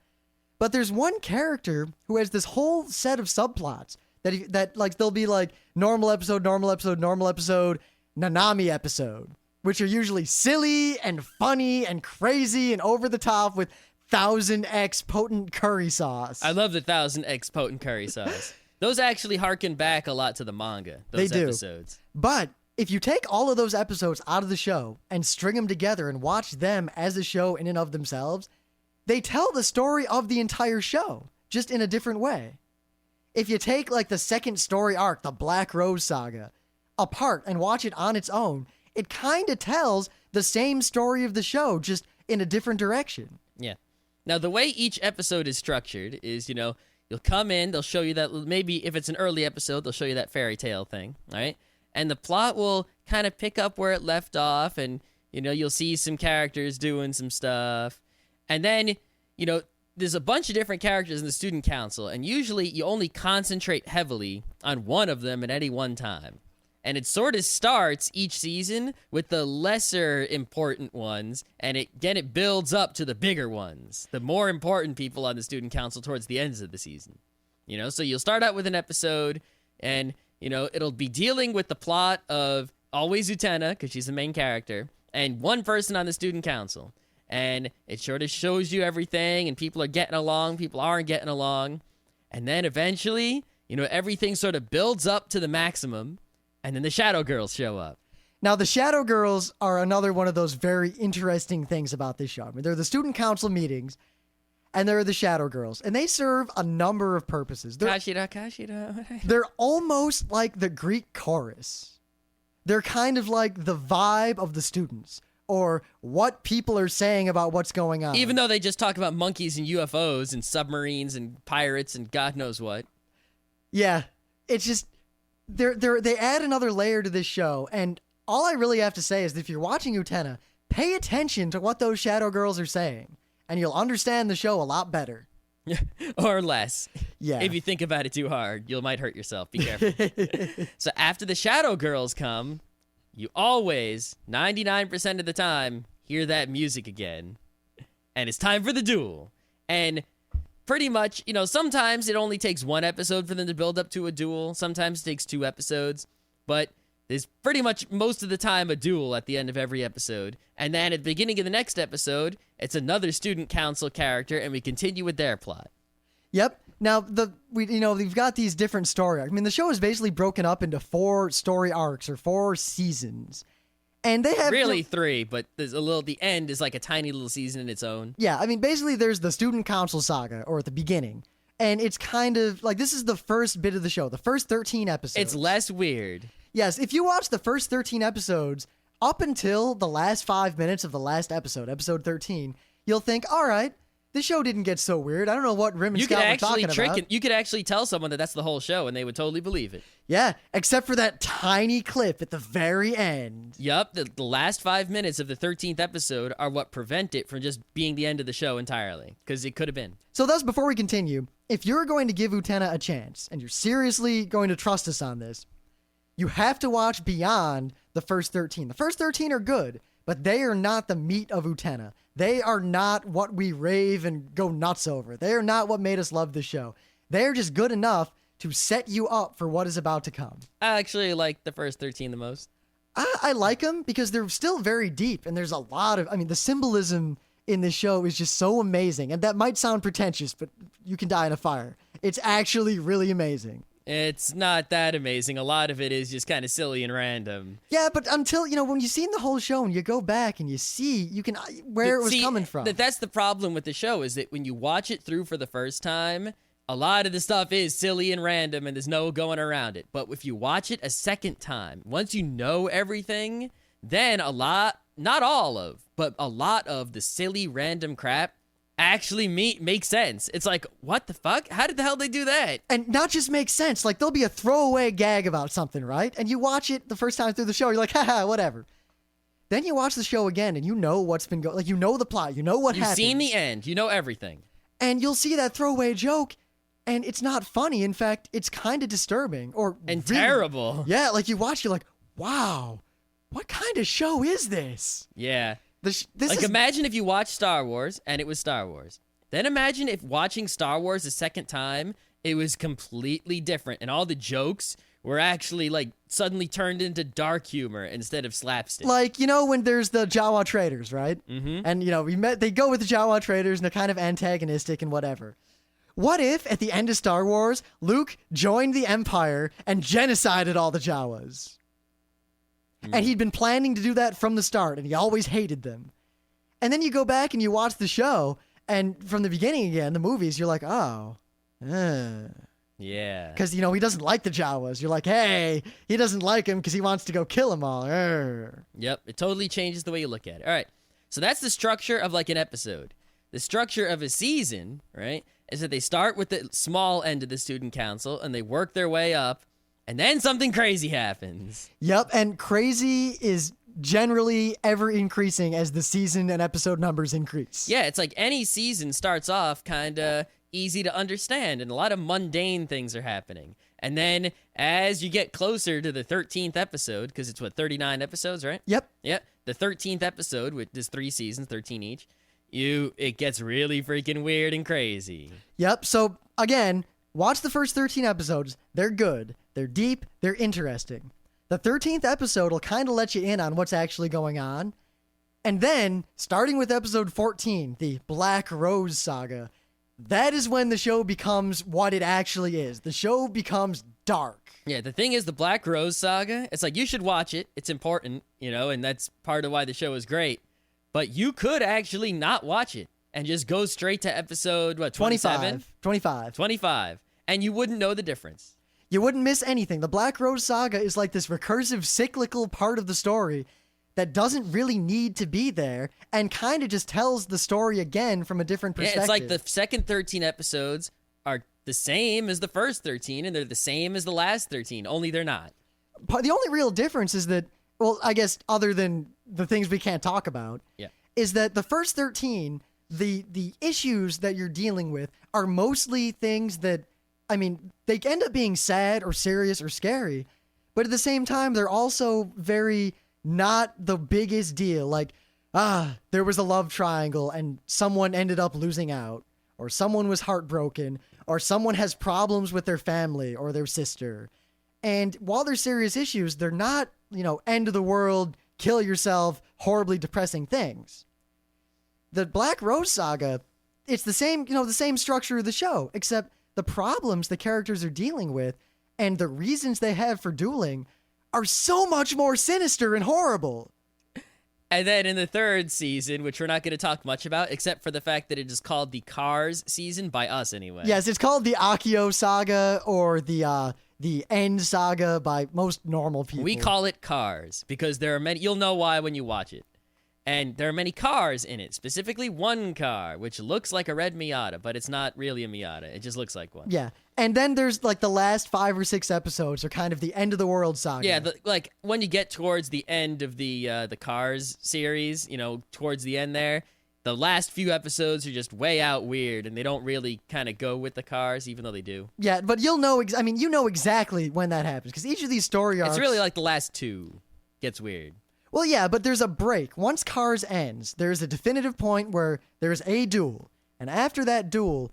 But there's one character who has this whole set of subplots that like, they'll be like normal episode, normal episode, normal episode, Nanami episode, which are usually silly and funny and crazy and over the top with 1000x potent curry sauce. I love the 1000x potent curry sauce. Those actually harken back a lot to the manga, those episodes. But if you take all of those episodes out of the show and string them together and watch them as a show in and of themselves, they tell the story of the entire show, just in a different way. If you take like the second story arc, the Black Rose Saga, apart and watch it on its own, it kind of tells the same story of the show, just in a different direction. Yeah. Now, the way each episode is structured is, you'll come in, they'll show you that, maybe if it's an early episode, they'll show you that fairy tale thing, all right? And the plot will kind of pick up where it left off, and, you'll see some characters doing some stuff. And then, there's a bunch of different characters in the student council, and usually you only concentrate heavily on one of them at any one time. And it sort of starts each season with the lesser important ones, and it builds up to the bigger ones, the more important people on the student council towards the ends of the season. So you'll start out with an episode, and, it'll be dealing with the plot of always Utena, because she's the main character, and one person on the student council. And it sort of shows you everything, and people are getting along, people aren't getting along. And then eventually, everything sort of builds up to the maximum, and then the Shadow Girls show up. Now, the Shadow Girls are another one of those very interesting things about this show. I mean, they're the student council meetings, and they're the Shadow Girls, and they serve a number of purposes. Kashira. They're almost like the Greek chorus. They're kind of like the vibe of the students, or what people are saying about what's going on. Even though they just talk about monkeys and UFOs and submarines and pirates and God knows what. Yeah, it's just they add another layer to this show, and all I really have to say is that if you're watching Utena, pay attention to what those Shadow Girls are saying, and you'll understand the show a lot better. Or less. Yeah. If you think about it too hard, you might hurt yourself. Be careful. So after the Shadow Girls come, you always, 99% of the time, hear that music again. And it's time for the duel. And pretty much, sometimes it only takes one episode for them to build up to a duel. Sometimes it takes 2 episodes. But there's pretty much most of the time a duel at the end of every episode. And then at the beginning of the next episode, it's another student council character, and we continue with their plot. Yep. Now, we've got these different story arcs. I mean, the show is basically broken up into 4 story arcs, or 4 seasons. And they have... Really 3, but there's the end is like a tiny little season in its own. Yeah, I mean, basically there's the student council saga, or at the beginning. And it's kind of, like, this is the first bit of the show, the first 13 episodes. It's less weird. Yes, if you watch the first 13 episodes, up until the last 5 minutes of the last episode, episode 13, you'll think, all right, this show didn't get so weird. I don't know what Rim and Scott were talking about. You could actually tell someone that that's the whole show, and they would totally believe it. Yeah, except for that tiny clip at the very end. Yup, the last 5 minutes of the 13th episode are what prevent it from just being the end of the show entirely, because it could have been. So thus, before we continue, if you're going to give Utena a chance, and you're seriously going to trust us on this, you have to watch beyond the first 13. The first 13 are good, but they are not the meat of Utena. They are not what we rave and go nuts over. They are not what made us love the show. They are just good enough to set you up for what is about to come. I actually like the first 13 the most. I like them because they're still very deep, and there's a lot of... I mean, the symbolism in this show is just so amazing, and that might sound pretentious, but you can die in a fire. It's actually really amazing. It's not that amazing. A lot of it is just kind of silly and random. Yeah, but until, when you've seen the whole show and you go back and you see, you can where it was coming from. That's the problem with the show, is that when you watch it through for the first time, a lot of the stuff is silly and random and there's no going around it. But if you watch it a second time, once you know everything, then a lot, not all of, but a lot of the silly random crap actually makes sense. It's like, what the fuck? How did the hell they do that? And not just make sense. Like, there'll be a throwaway gag about something, right? And you watch it the first time through the show, you're like, haha, whatever. Then you watch the show again, and you know what's been going... Like, you know the plot. You know what happens. You've seen the end. You know everything. And you'll see that throwaway joke, and it's not funny. In fact, it's kind of disturbing. And terrible. Yeah, like, you watch, you're like, wow, what kind of show is this? Yeah. Imagine if you watched Star Wars and it was Star Wars. Then imagine if watching Star Wars a second time, it was completely different and all the jokes were actually suddenly turned into dark humor instead of slapstick. Like, when there's the Jawa traders, right? Mm-hmm. And they go with the Jawa traders and they're kind of antagonistic and whatever. What if at the end of Star Wars, Luke joined the Empire and genocided all the Jawas? And he'd been planning to do that from the start, and he always hated them. And then you go back and you watch the show, and from the beginning again, the movies, you're like, oh. Yeah. Because, he doesn't like the Jawas. You're like, hey, he doesn't like him because he wants to go kill them all. Arr. Yep. It totally changes the way you look at it. All right. So that's the structure of like an episode. The structure of a season, right, is that they start with the small end of the student council and they work their way up, and then something crazy happens. Yep, and crazy is generally ever increasing as the season and episode numbers increase. Yeah, it's like any season starts off kind of easy to understand, and a lot of mundane things are happening. And then as you get closer to the 13th episode, because it's 39 episodes, right? Yep. The 13th episode, which is 3 seasons, 13 each, it gets really freaking weird and crazy. Yep, so again, watch the first 13 episodes. They're good. They're deep. They're interesting. The 13th episode will kind of let you in on what's actually going on. And then, starting with episode 14, the Black Rose Saga, that is when the show becomes what it actually is. The show becomes dark. Yeah, the thing is, the Black Rose Saga, it's like, you should watch it. It's important, and that's part of why the show is great. But you could actually not watch it and just go straight to episode, 27? 25. And you wouldn't know the difference. You wouldn't miss anything. The Black Rose Saga is like this recursive, cyclical part of the story that doesn't really need to be there and kind of just tells the story again from a different perspective. Yeah, it's like the second 13 episodes are the same as the first 13, and they're the same as the last 13, only they're not. The only real difference is that, well, I guess other than the things we can't talk about, is that the first 13, the issues that you're dealing with are mostly things that, I mean, they end up being sad or serious or scary, but at the same time, they're also very not the biggest deal. Like, there was a love triangle and someone ended up losing out, or someone was heartbroken, or someone has problems with their family or their sister. And while they're serious issues, they're not, end of the world, kill yourself, horribly depressing things. The Black Rose Saga, it's the same, the same structure of the show, except the problems the characters are dealing with and the reasons they have for dueling are so much more sinister and horrible. And then in the third season, which we're not going to talk much about, except for the fact that it is called the Cars season, by us anyway. Yes, it's called the Akio Saga, or the End Saga by most normal people. We call it Cars because there are many. You'll know why when you watch it. And there are many cars in it, specifically one car, which looks like a red Miata, but it's not really a Miata. It just looks like one. Yeah. And then there's like the last 5 or 6 episodes are kind of the end of the world saga. Yeah, like when you get towards the end of the Cars series, towards the end there, the last few episodes are just way out weird, and they don't really kind of go with the cars, even though they do. Yeah, but you'll know, you know exactly when that happens, because each of these story arcs... It's really like the last 2 gets weird. Well, yeah, but there's a break. Once Cars ends, there's a definitive point where there's a duel. And after that duel,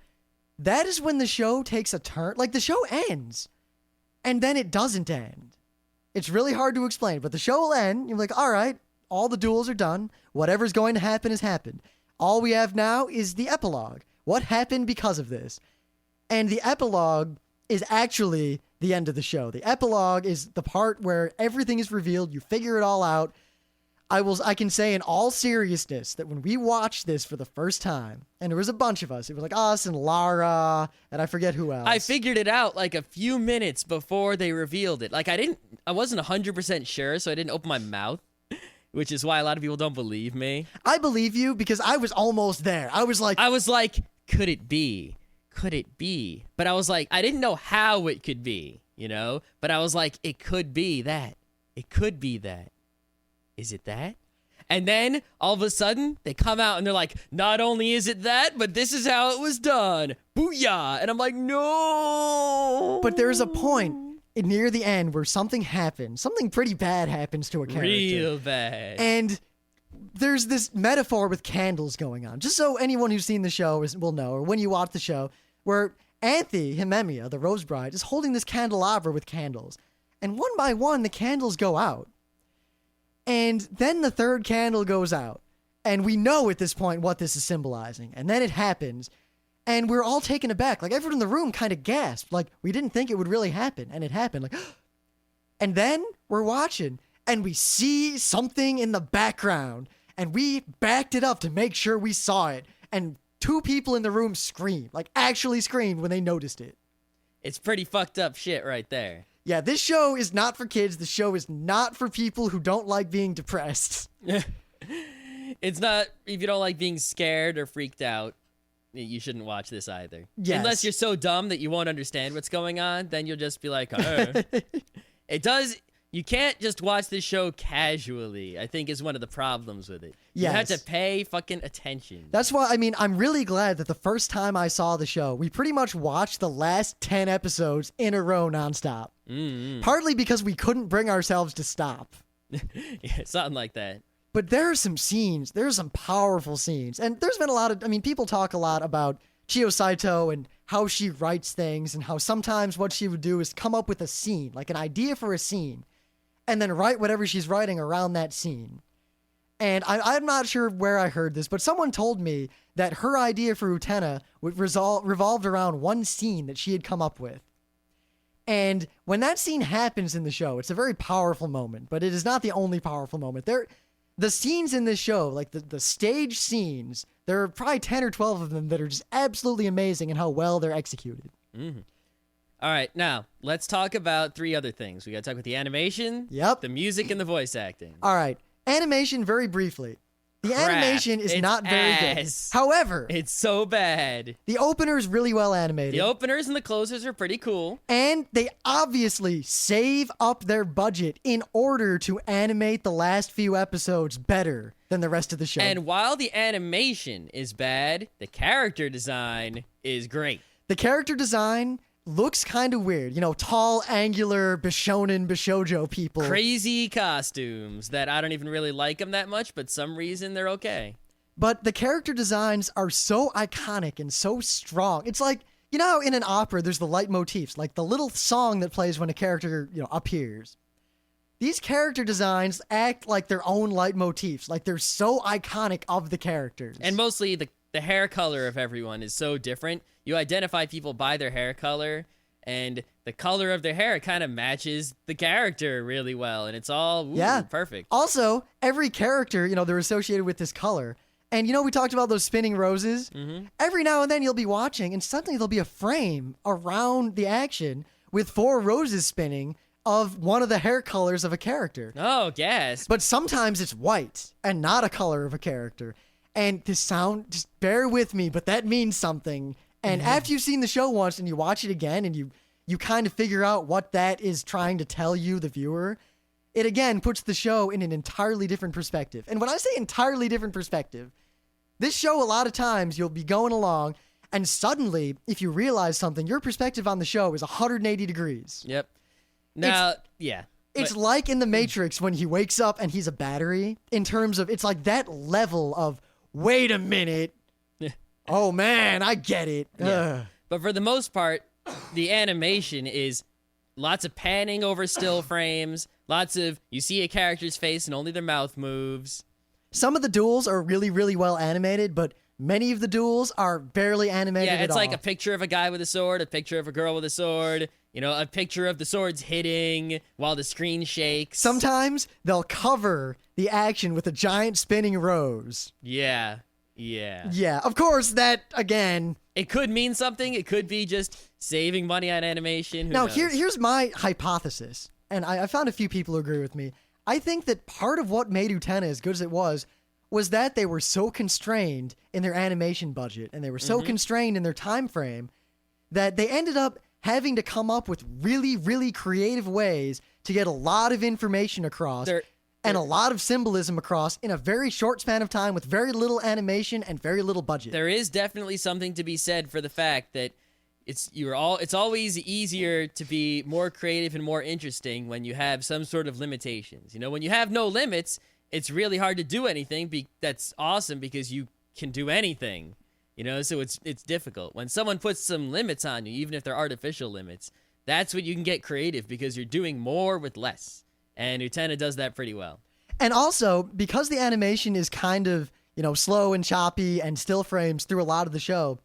that is when the show takes a turn. Like, the show ends, and then it doesn't end. It's really hard to explain, but the show will end. You're like, all right, all the duels are done. Whatever's going to happen has happened. All we have now is the epilogue. What happened because of this? And the epilogue is actually the end of the show. The epilogue is the part where everything is revealed. You figure it all out. I can say in all seriousness that when we watched this for the first time, and there was a bunch of us, it was like us and Lara, and I forget who else. I figured it out like a few minutes before they revealed it. Like I wasn't 100% sure, so I didn't open my mouth, which is why a lot of people don't believe me. I believe you because I was almost there. I was like, could it be? Could it be? But I was like, I didn't know how it could be, But I was like, it could be that. It could be that. Is it that? And then, all of a sudden, they come out and they're like, not only is it that, but this is how it was done. Booyah! And I'm like, no! But there's a point near the end where something happens. Something pretty bad happens to a character. Real bad. And there's this metaphor with candles going on. Just so anyone who's seen the show will know, or when you watch the show, where Anthe, Himemiya, the Rose Bride, is holding this candelabra with candles. And one by one, the candles go out. And then the third candle goes out. And we know at this point what this is symbolizing. And then it happens. And we're all taken aback. Like, everyone in the room kind of gasped. Like, we didn't think it would really happen. And it happened. Like, and then we're watching. And we see something in the background. And we backed it up to make sure we saw it. And 2 people in the room screamed. Like, actually screamed when they noticed it. It's pretty fucked up shit right there. Yeah, this show is not for kids. The show is not for people who don't like being depressed. It's not, if you don't like being scared or freaked out, you shouldn't watch this either. Yes. Unless you're so dumb that you won't understand what's going on, then you'll just be like, you can't just watch this show casually, I think is one of the problems with it. You have to pay fucking attention. That's why, I mean, I'm really glad that the first time I saw the show, we pretty much watched the last 10 episodes in a row nonstop. Mm-hmm. Partly because we couldn't bring ourselves to stop. Yeah, something like that. But there are some scenes, there are some powerful scenes. And there's been a lot of, I mean, people talk a lot about Chiyo Saito and how she writes things and how sometimes what she would do is come up with a scene, like an idea for a scene, and then write whatever she's writing around that scene. And I'm not sure where I heard this, but someone told me that her idea for Utena revolved around one scene that she had come up with. And when that scene happens in the show, it's a very powerful moment, but it is not the only powerful moment. The scenes in this show, like the stage scenes, there are probably 10 or 12 of them that are just absolutely amazing in how well they're executed. Mm-hmm. All right, now, let's talk about 3 other things. We got to talk about the animation, the music, and the voice acting. All right, animation very briefly. The animation is not very good. However, it's so bad. The opener is really well animated. The openers and the closers are pretty cool. And they obviously save up their budget in order to animate the last few episodes better than the rest of the show. And while the animation is bad, the character design is great. The character design looks kind of weird. You know, tall, angular, bishonen, bishojo people. Crazy costumes that I don't even really like them that much, but some reason they're okay. But the character designs are so iconic and so strong. It's like, you know, in an opera, there's the leitmotifs, like the little song that plays when a character, you know, appears. These character designs act like their own leitmotifs, like they're so iconic of the characters. And mostly the hair color of everyone is so different. You identify people by their hair color, and the color of their hair kind of matches the character really well, and it's all perfect. Also, every character, you know, they're associated with this color. And, you know, we talked about those spinning roses. Mm-hmm. Every now and then you'll be watching, and suddenly there'll be a frame around the action with 4 roses spinning of one of the hair colors of a character. Oh, yes. But sometimes it's white and not a color of a character. And this sound, just bear with me, but that means something. And after you've seen the show once and you watch it again and you kind of figure out what that is trying to tell you, the viewer, it again puts the show in an entirely different perspective. And when I say entirely different perspective, this show, a lot of times you'll be going along and suddenly, if you realize something, your perspective on the show is 180 degrees. Yep. Now, It's like in The Matrix when he wakes up and he's a battery, in terms of, it's like that level of, wait a minute. Oh, man, I get it. Yeah. But for the most part, the animation is lots of panning over still frames, lots of, you see a character's face and only their mouth moves. Some of the duels are really, really well animated, but many of the duels are barely animated at all. Yeah, it's like a picture of a guy with a sword, a picture of a girl with a sword, you know, a picture of the swords hitting while the screen shakes. Sometimes they'll cover the action with a giant spinning rose. Yeah. Yeah, of course, that, again... It could mean something. It could be just saving money on animation. Who knows? Here's my hypothesis, and I found a few people who agree with me. I think that part of what made Utena as good as it was that they were so constrained in their animation budget, and they were so constrained in their time frame, that they ended up having to come up with really, really creative ways to get a lot of information across. And a lot of symbolism across in a very short span of time with very little animation and very little budget. There is definitely something to be said for the fact that it's always easier to be more creative and more interesting when you have some sort of limitations. You know, when you have no limits, it's really hard to do anything. That's awesome because you can do anything. You know, so it's difficult. When someone puts some limits on you, even if they're artificial limits, that's when you can get creative because you're doing more with less. And Utena does that pretty well. And also, because the animation is kind of, you know, slow and choppy and still frames through a lot of the show,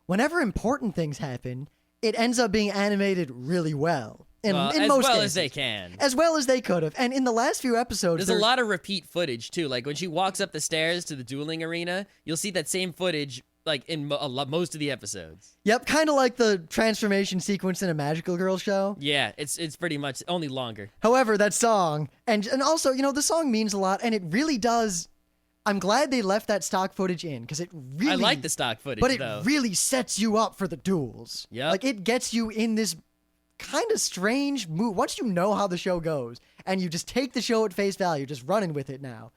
whenever important things happen, it ends up being animated really well. In most cases. As they can. As well as they could have. And in the last few episodes... There's a lot of repeat footage, too. Like, when she walks up the stairs to the dueling arena, you'll see that same footage like in most of the episodes. Yep, kind of like the transformation sequence in a Magical Girl show. Yeah, it's pretty much only longer. However, that song, and also, the song means a lot, and it really does. I'm glad they left that stock footage in, because it really... I like the stock footage, but it though. really sets you up for the duels. Yep. Like, it gets you in this kind of strange mood. Once you know how the show goes, and you just take the show at face value, just running with it now,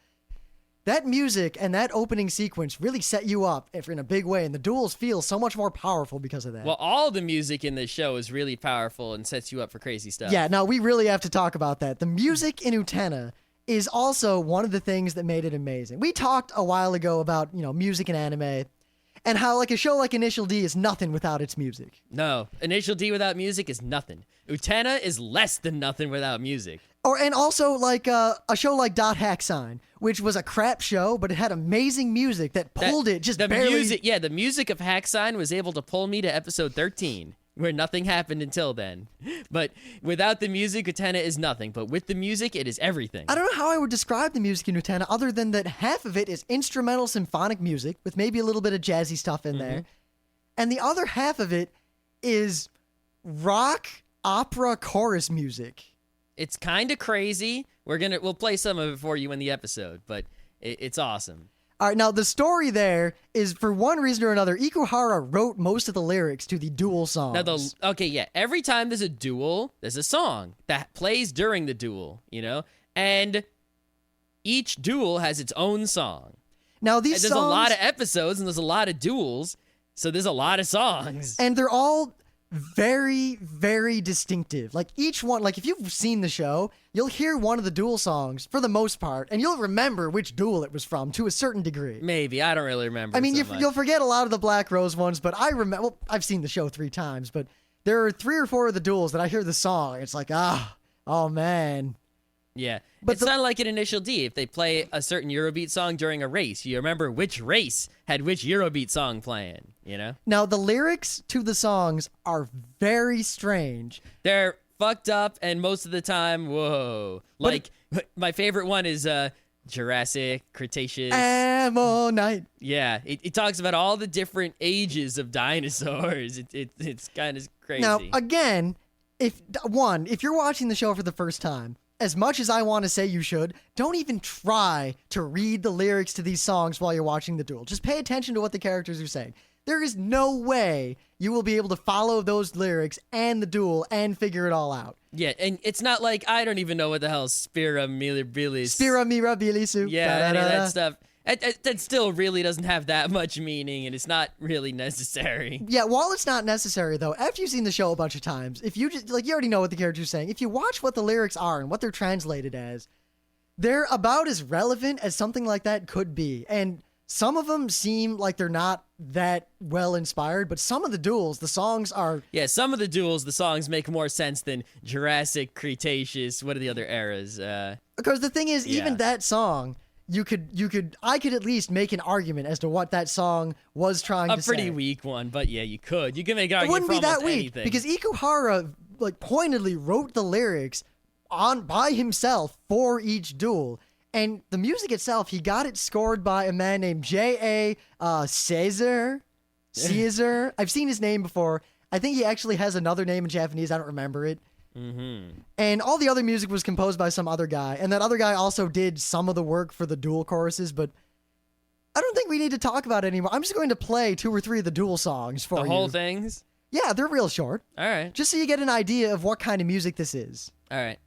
that music and that opening sequence really set you up in a big way, and the duels feel so much more powerful because of that. Well, all the music in this show is really powerful and sets you up for crazy stuff. Yeah, now we really have to talk about that. The music in Utena is also one of the things that made it amazing. We talked a while ago about, music in anime, and how like a show like Initial D is nothing without its music. No, Initial D without music is nothing. Utena is less than nothing without music. And also like a show like Dot Hack Sign, which was a crap show, but it had amazing music that pulled it just barely. The music of Hack Sign was able to pull me to episode 13. Where nothing happened until then. But without the music, Utena is nothing. But with the music, it is everything. I don't know how I would describe the music in Utena other than that half of it is instrumental symphonic music with maybe a little bit of jazzy stuff in there. And the other half of it is rock opera chorus music. It's kind of crazy. We'll play some of it for you in the episode, but it's awesome. All right, now the story there is, for one reason or another, Ikuhara wrote most of the lyrics to the duel songs. Every time there's a duel, there's a song that plays during the duel, and each duel has its own song. Now there's a lot of episodes and there's a lot of duels, so there's a lot of songs. And they're all very, very distinctive. Like each one, like if you've seen the show, you'll hear one of the duel songs for the most part, and you'll remember which duel it was from to a certain degree. Maybe. I don't really remember. I mean, so you'll forget a lot of the Black Rose ones, but I remember, well, I've seen the show 3 times, but there are 3 or 4 of the duels that I hear the song, and it's like, oh man. Yeah. But it's not like an Initial D. If they play a certain Eurobeat song during a race, you remember which race had which Eurobeat song playing, Now, the lyrics to the songs are very strange. They're fucked up, and most of the time, whoa. Like, my favorite one is Jurassic, Cretaceous. Ammonite. Yeah, it talks about all the different ages of dinosaurs. It's kind of crazy. Now, again, if you're watching the show for the first time, as much as I want to say you should, don't even try to read the lyrics to these songs while you're watching the duel. Just pay attention to what the characters are saying. There is no way you will be able to follow those lyrics and the duel and figure it all out. Yeah, and it's not like I don't even know what the hell Spira Mirabilis. Spira Mirabilisu. Yeah, any of that stuff. That still really doesn't have that much meaning, and it's not really necessary. Yeah, while it's not necessary, though, after you've seen the show a bunch of times, if you just, you already know what the character's saying. If you watch what the lyrics are and what they're translated as, they're about as relevant as something like that could be. And some of them seem like they're not that well inspired, but some of the duels, the songs are... Yeah, some of the duels, the songs make more sense than Jurassic, Cretaceous, what are the other eras? Because the thing is, even that song... I could at least make an argument as to what that song was trying to say. A pretty weak one, but yeah, you could. You can make an argument. It wouldn't be that weak anything. because Ikuhara pointedly wrote the lyrics by himself for each duel, and the music itself, he got it scored by a man named J.A. Caesar. I've seen his name before. I think he actually has another name in Japanese. I don't remember it. Mm-hmm. And all the other music was composed by some other guy, and that other guy also did some of the work for the duel choruses, but I don't think we need to talk about it anymore. I'm just going to play 2 or 3 of the duel songs for you. The whole things? Yeah, they're real short. All right. Just so you get an idea of what kind of music this is. All right.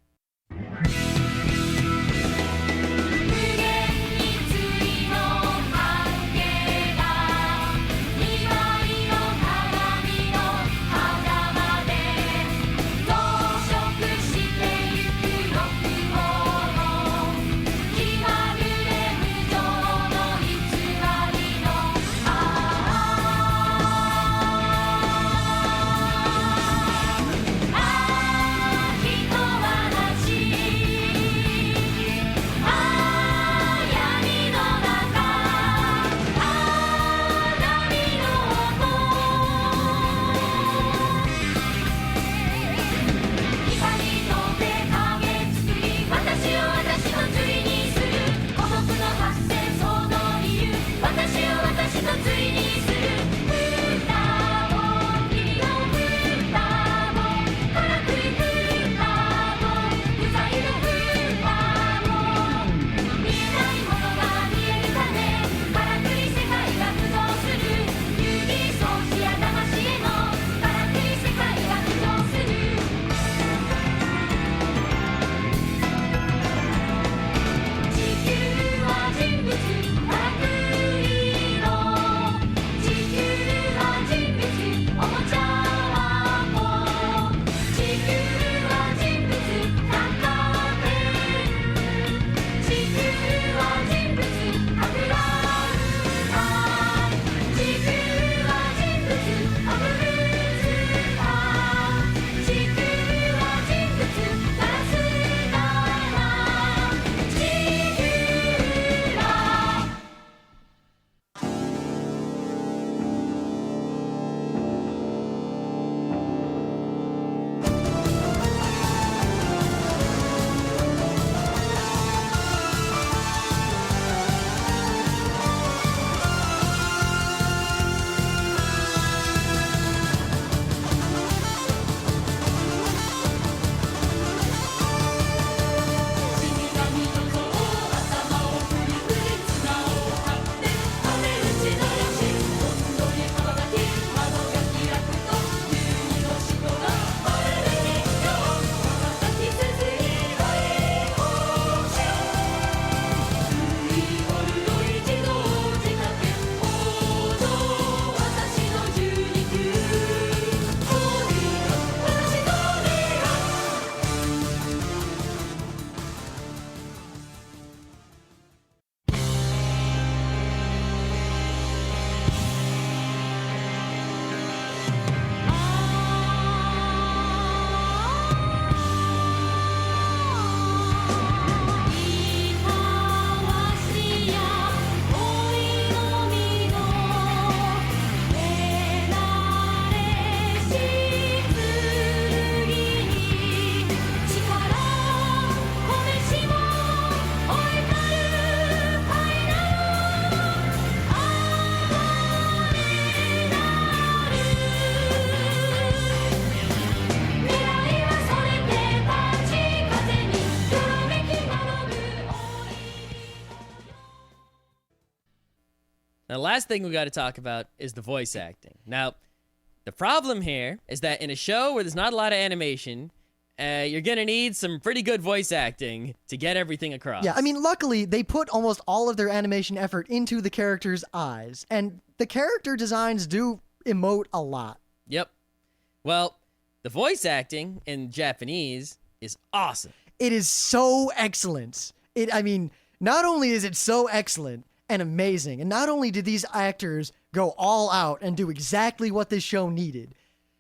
Now, the last thing we got to talk about is the voice acting. Now, the problem here is that in a show where there's not a lot of animation, you're going to need some pretty good voice acting to get everything across. Yeah, I mean, luckily, they put almost all of their animation effort into the characters' eyes, and the character designs do emote a lot. Yep. Well, the voice acting in Japanese is awesome. It is so excellent. Not only is it so excellent and amazing, and not only did these actors go all out and do exactly what this show needed,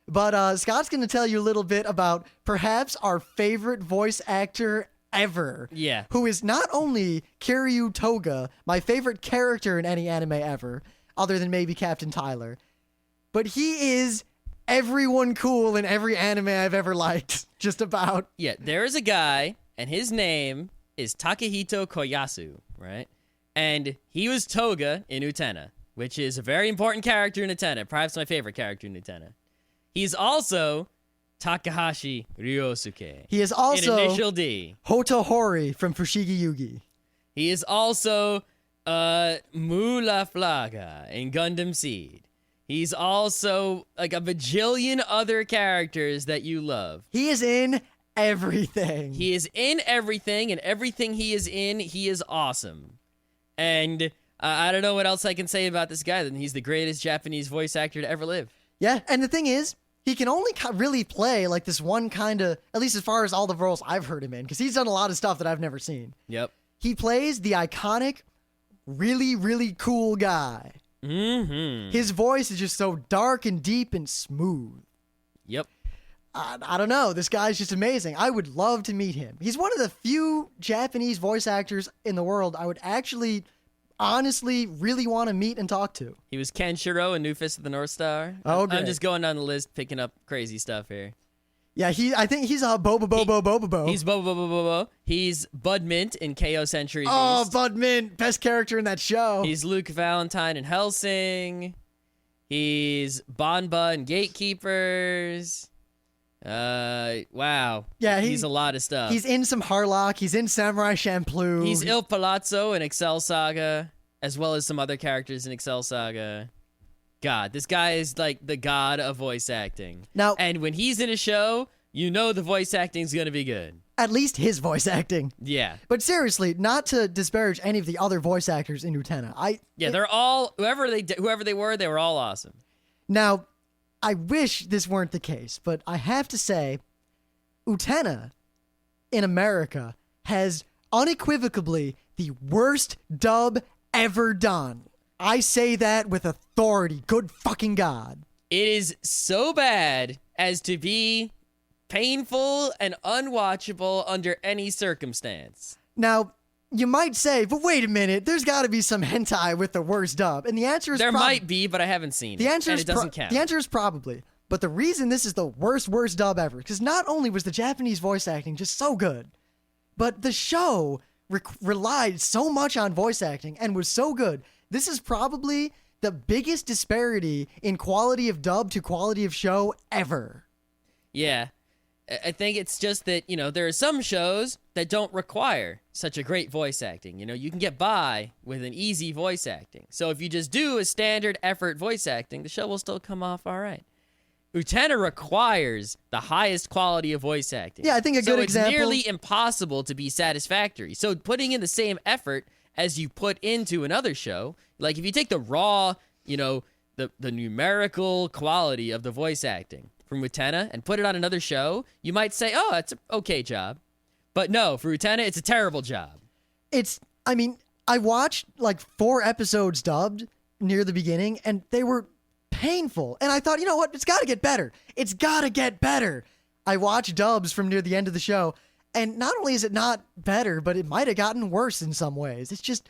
but Scott's going to tell you a little bit about perhaps our favorite voice actor ever. Yeah. Who is not only Kiryu Toga, my favorite character in any anime ever, other than maybe Captain Tyler, but he is everyone cool in every anime I've ever liked, just about. Yeah, there is a guy, and his name is Takehito Koyasu, right? And he was Toga in Utena, which is a very important character in Utena, perhaps my favorite character in Utena. He's also Takahashi Ryosuke. He is also in Initial D. Hotohori from Fushigi Yugi. He is also Mula Flaga in Gundam Seed. He's also like a bajillion other characters that you love. He is in everything. He is in everything, and everything he is in, he is awesome. And I don't know what else I can say about this guy, then he's the greatest Japanese voice actor to ever live. Yeah, and the thing is, he can only really play like this one kind of, at least as far as all the roles I've heard him in, because he's done a lot of stuff that I've never seen. Yep. He plays the iconic, really, really cool guy. Mm-hmm. His voice is just so dark and deep and smooth. Yep. I don't know. This guy's just amazing. I would love to meet him. He's one of the few Japanese voice actors in the world I would actually, honestly, really want to meet and talk to. He was Kenshiro in New Fist of the North Star. Oh, great. I'm just going down the list, picking up crazy stuff here. Yeah, I think he's a Bobo. He's Bobo. He's Bud Mint in KO Century Beast. Oh, Bud Mint, best character in that show. He's Luke Valentine in Hellsing. He's Banba in Gatekeepers. Wow. Yeah, he's a lot of stuff. He's in some Harlock. He's in Samurai Champloo. He's Il Palazzo in Excel Saga, as well as some other characters in Excel Saga. God, this guy is like the god of voice acting. Now, and when he's in a show, you know the voice acting's gonna be good. At least his voice acting. Yeah. But seriously, not to disparage any of the other voice actors in Utena. They're all whoever they were all awesome. Now, I wish this weren't the case, but I have to say, Utena in America has unequivocally the worst dub ever done. I say that with authority. Good fucking God. It is so bad as to be painful and unwatchable under any circumstance. Now, you might say, but wait a minute, there's got to be some hentai with the worst dub. And the answer is there might be, but I haven't seen it. The answer and is it doesn't count. The answer is probably. But the reason this is the worst dub ever, because not only was the Japanese voice acting just so good, but the show relied so much on voice acting and was so good. This is probably the biggest disparity in quality of dub to quality of show ever. Yeah. I think it's just that, there are some shows that don't require such a great voice acting. You can get by with an easy voice acting. So if you just do a standard effort voice acting, the show will still come off all right. Utena requires the highest quality of voice acting. Yeah, I think a good example. So it's nearly impossible to be satisfactory. So putting in the same effort as you put into another show, like if you take the raw, the numerical quality of the voice acting from Utena and put it on another show, you might say, oh, that's an okay job. But no, for Utena, it's a terrible job. I watched like 4 episodes dubbed near the beginning, and they were painful. And I thought, you know what? It's got to get better. It's got to get better. I watched dubs from near the end of the show, and not only is it not better, but it might have gotten worse in some ways. It's just,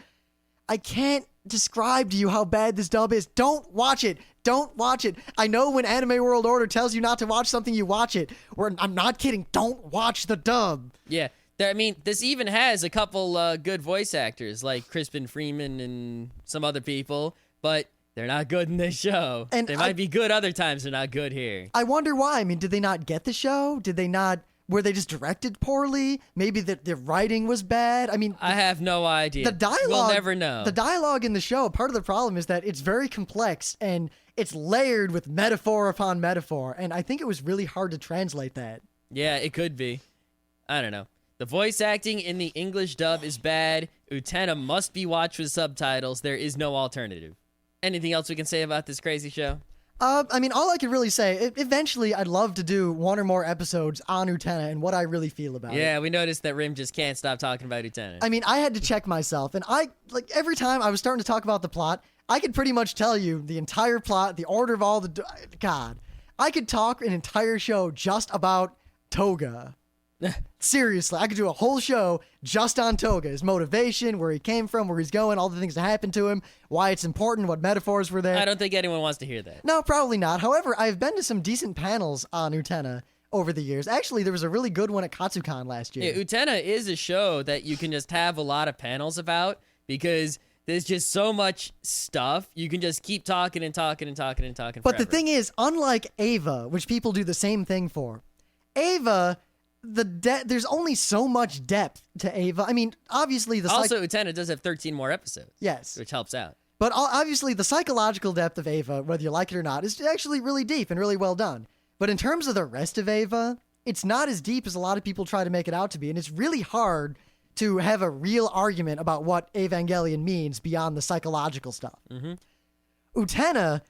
I can't describe to you how bad this dub is. Don't watch it. Don't watch it. I know when Anime World Order tells you not to watch something, you watch it. I'm not kidding. Don't watch the dub. Yeah. This even has a couple good voice actors like Crispin Freeman and some other people, but they're not good in this show. And they might be good other times, they're not good here. I wonder why. Did they not get the show? Did they not Were they just directed poorly? Maybe the writing was bad? I mean, I have no idea. the dialogue, we'll never know. The dialogue in the show, part of the problem is that it's very complex and it's layered with metaphor upon metaphor. And I think it was really hard to translate that. Yeah, it could be. I don't know. The voice acting in the English dub is bad. Utena must be watched with subtitles. There is no alternative. Anything else we can say about this crazy show? I mean, all I can really say, eventually I'd love to do one or more episodes on Utena and what I really feel about it. Yeah, we noticed that Rim just can't stop talking about Utena. I mean, I had to check myself, and every time I was starting to talk about the plot, I could pretty much tell you the entire plot, the order of all the... God. I could talk an entire show just about Toga. Seriously, I could do a whole show just on Toga, his motivation, where he came from, where he's going, all the things that happened to him, why it's important, what metaphors were there. I don't think anyone wants to hear that. No, probably not. However, I've been to some decent panels on Utena over the years. Actually, there was a really good one at Katsucon last year. Yeah, Utena is a show that you can just have a lot of panels about because there's just so much stuff. You can just keep talking and talking and talking and talking But forever. the thing is, unlike Ava, which people do the same thing for, Ava... there's only so much depth to Ava. I mean, obviously also Utena does have 13 more episodes. Yes, which helps out. But obviously the psychological depth of Ava, whether you like it or not, is actually really deep and really well done. But in terms of the rest of Ava, it's not as deep as a lot of people try to make it out to be, and it's really hard to have a real argument about what Evangelion means beyond the psychological stuff. Utena,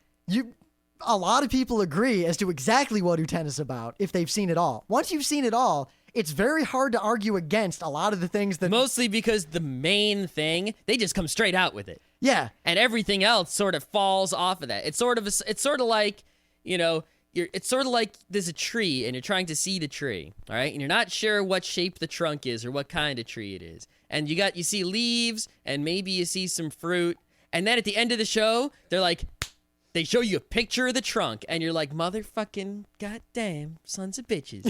a lot of people agree as to exactly what Utena's about if they've seen it all. Once you've seen it all, it's very hard to argue against a lot of the things that... Mostly because the main thing, they just come straight out with it. Yeah. And everything else sort of falls off of that. It's sort of like, you know, it's sort of like there's a tree and you're trying to see the tree, all right? And you're not sure what shape the trunk is or what kind of tree it is. And you see leaves and maybe you see some fruit. And then at the end of the show, they show you a picture of the trunk, and you're like, motherfucking goddamn sons of bitches.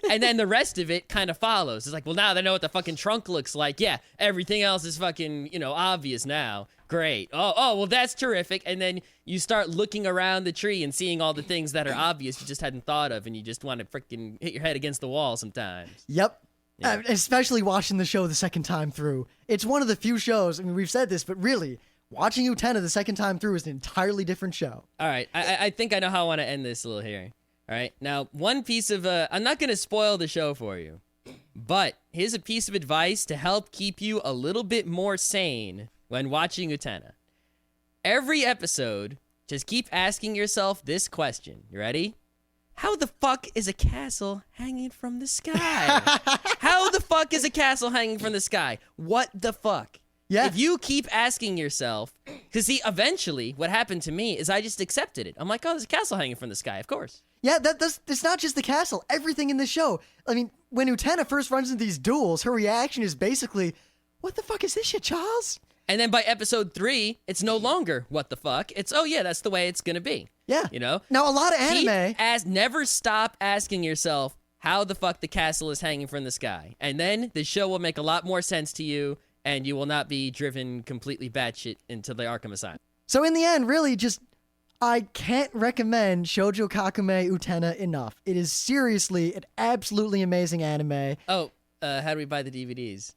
And then the rest of it kind of follows. It's like, well, now they know what the fucking trunk looks like. Yeah, everything else is fucking, obvious now. Great. Oh, well, that's terrific. And then you start looking around the tree and seeing all the things that are obvious you just hadn't thought of, and you just want to freaking hit your head against the wall sometimes. Yep. Yeah. Especially watching the show the second time through. It's one of the few shows, I mean, we've said this, but really... Watching Utena the second time through is an entirely different show. All right, I think I know how I want to end this little hearing. All right, now, one piece of... I'm not going to spoil the show for you, but here's a piece of advice to help keep you a little bit more sane when watching Utena. Every episode, just keep asking yourself this question. You ready? How the fuck is a castle hanging from the sky? How the fuck is a castle hanging from the sky? What the fuck? Yeah. If you keep asking yourself, because see, eventually, what happened to me is I just accepted it. I'm like, oh, there's a castle hanging from the sky, of course. Yeah, it's not just the castle. Everything in the show. I mean, when Utena first runs into these duels, her reaction is basically, what the fuck is this shit, Charles? And then by episode 3, it's no longer what the fuck. It's, oh yeah, that's the way it's gonna be. Yeah. Now, a lot of anime... Never stop asking yourself how the fuck the castle is hanging from the sky. And then the show will make a lot more sense to you, and you will not be driven completely batshit into the Arkham Asylum. So in the end, really, I can't recommend Shoujo Kakumei Utena enough. It is seriously an absolutely amazing anime. Oh, how do we buy the DVDs?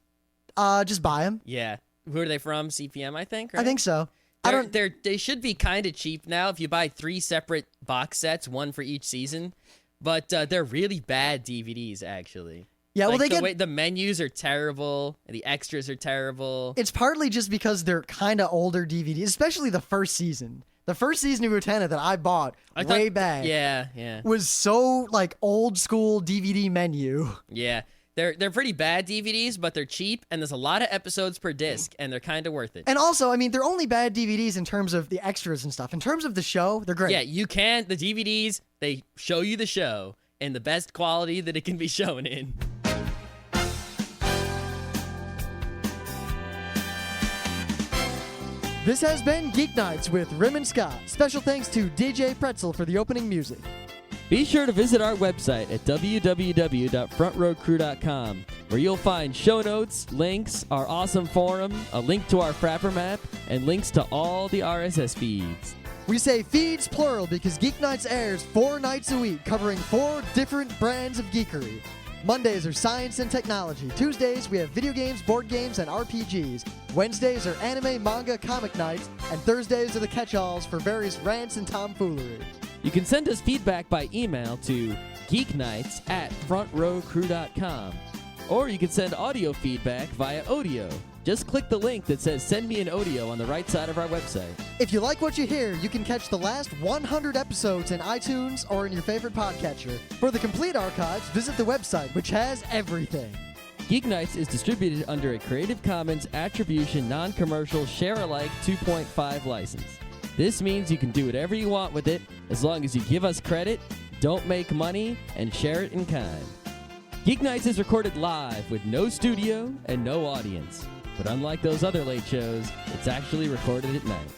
Just buy them. Yeah. Who are they from? CPM, I think, right? I think so. They should be kind of cheap now if you buy 3 separate box sets, one for each season. But they're really bad DVDs, actually. Yeah, well, the menus are terrible, and the extras are terrible. It's partly just because they're kind of older DVDs, especially the first season. The first season of Utena that I bought way back, yeah, was so like old school DVD menu. Yeah, they're pretty bad DVDs, but they're cheap, and there's a lot of episodes per disc, and they're kind of worth it. And also, I mean, they're only bad DVDs in terms of the extras and stuff. In terms of the show, they're great. Yeah, the DVDs, they show you the show in the best quality that it can be shown in. This has been Geeknights with Rim and Scott. Special thanks to DJ Pretzel for the opening music. Be sure to visit our website at www.frontrowcrew.com, where you'll find show notes, links, our awesome forum, a link to our Frapper map, and links to all the RSS feeds. We say feeds plural because Geeknights airs 4 nights a week, covering 4 different brands of geekery. Mondays are science and technology. Tuesdays, we have video games, board games, and RPGs. Wednesdays are anime, manga, comic nights. And Thursdays are the catch-alls for various rants and tomfoolery. You can send us feedback by email to geeknights@frontrowcrew.com. Or you can send audio feedback via Odeo. Just click the link that says Send Me an Audio on the right side of our website. If you like what you hear, you can catch the last 100 episodes in iTunes or in your favorite podcatcher. For the complete archives, visit the website, which has everything. Geeknights is distributed under a Creative Commons Attribution Non-Commercial Share-alike 2.5 license. This means you can do whatever you want with it as long as you give us credit, don't make money, and share it in kind. Geeknights is recorded live with no studio and no audience. But unlike those other late shows, it's actually recorded at night.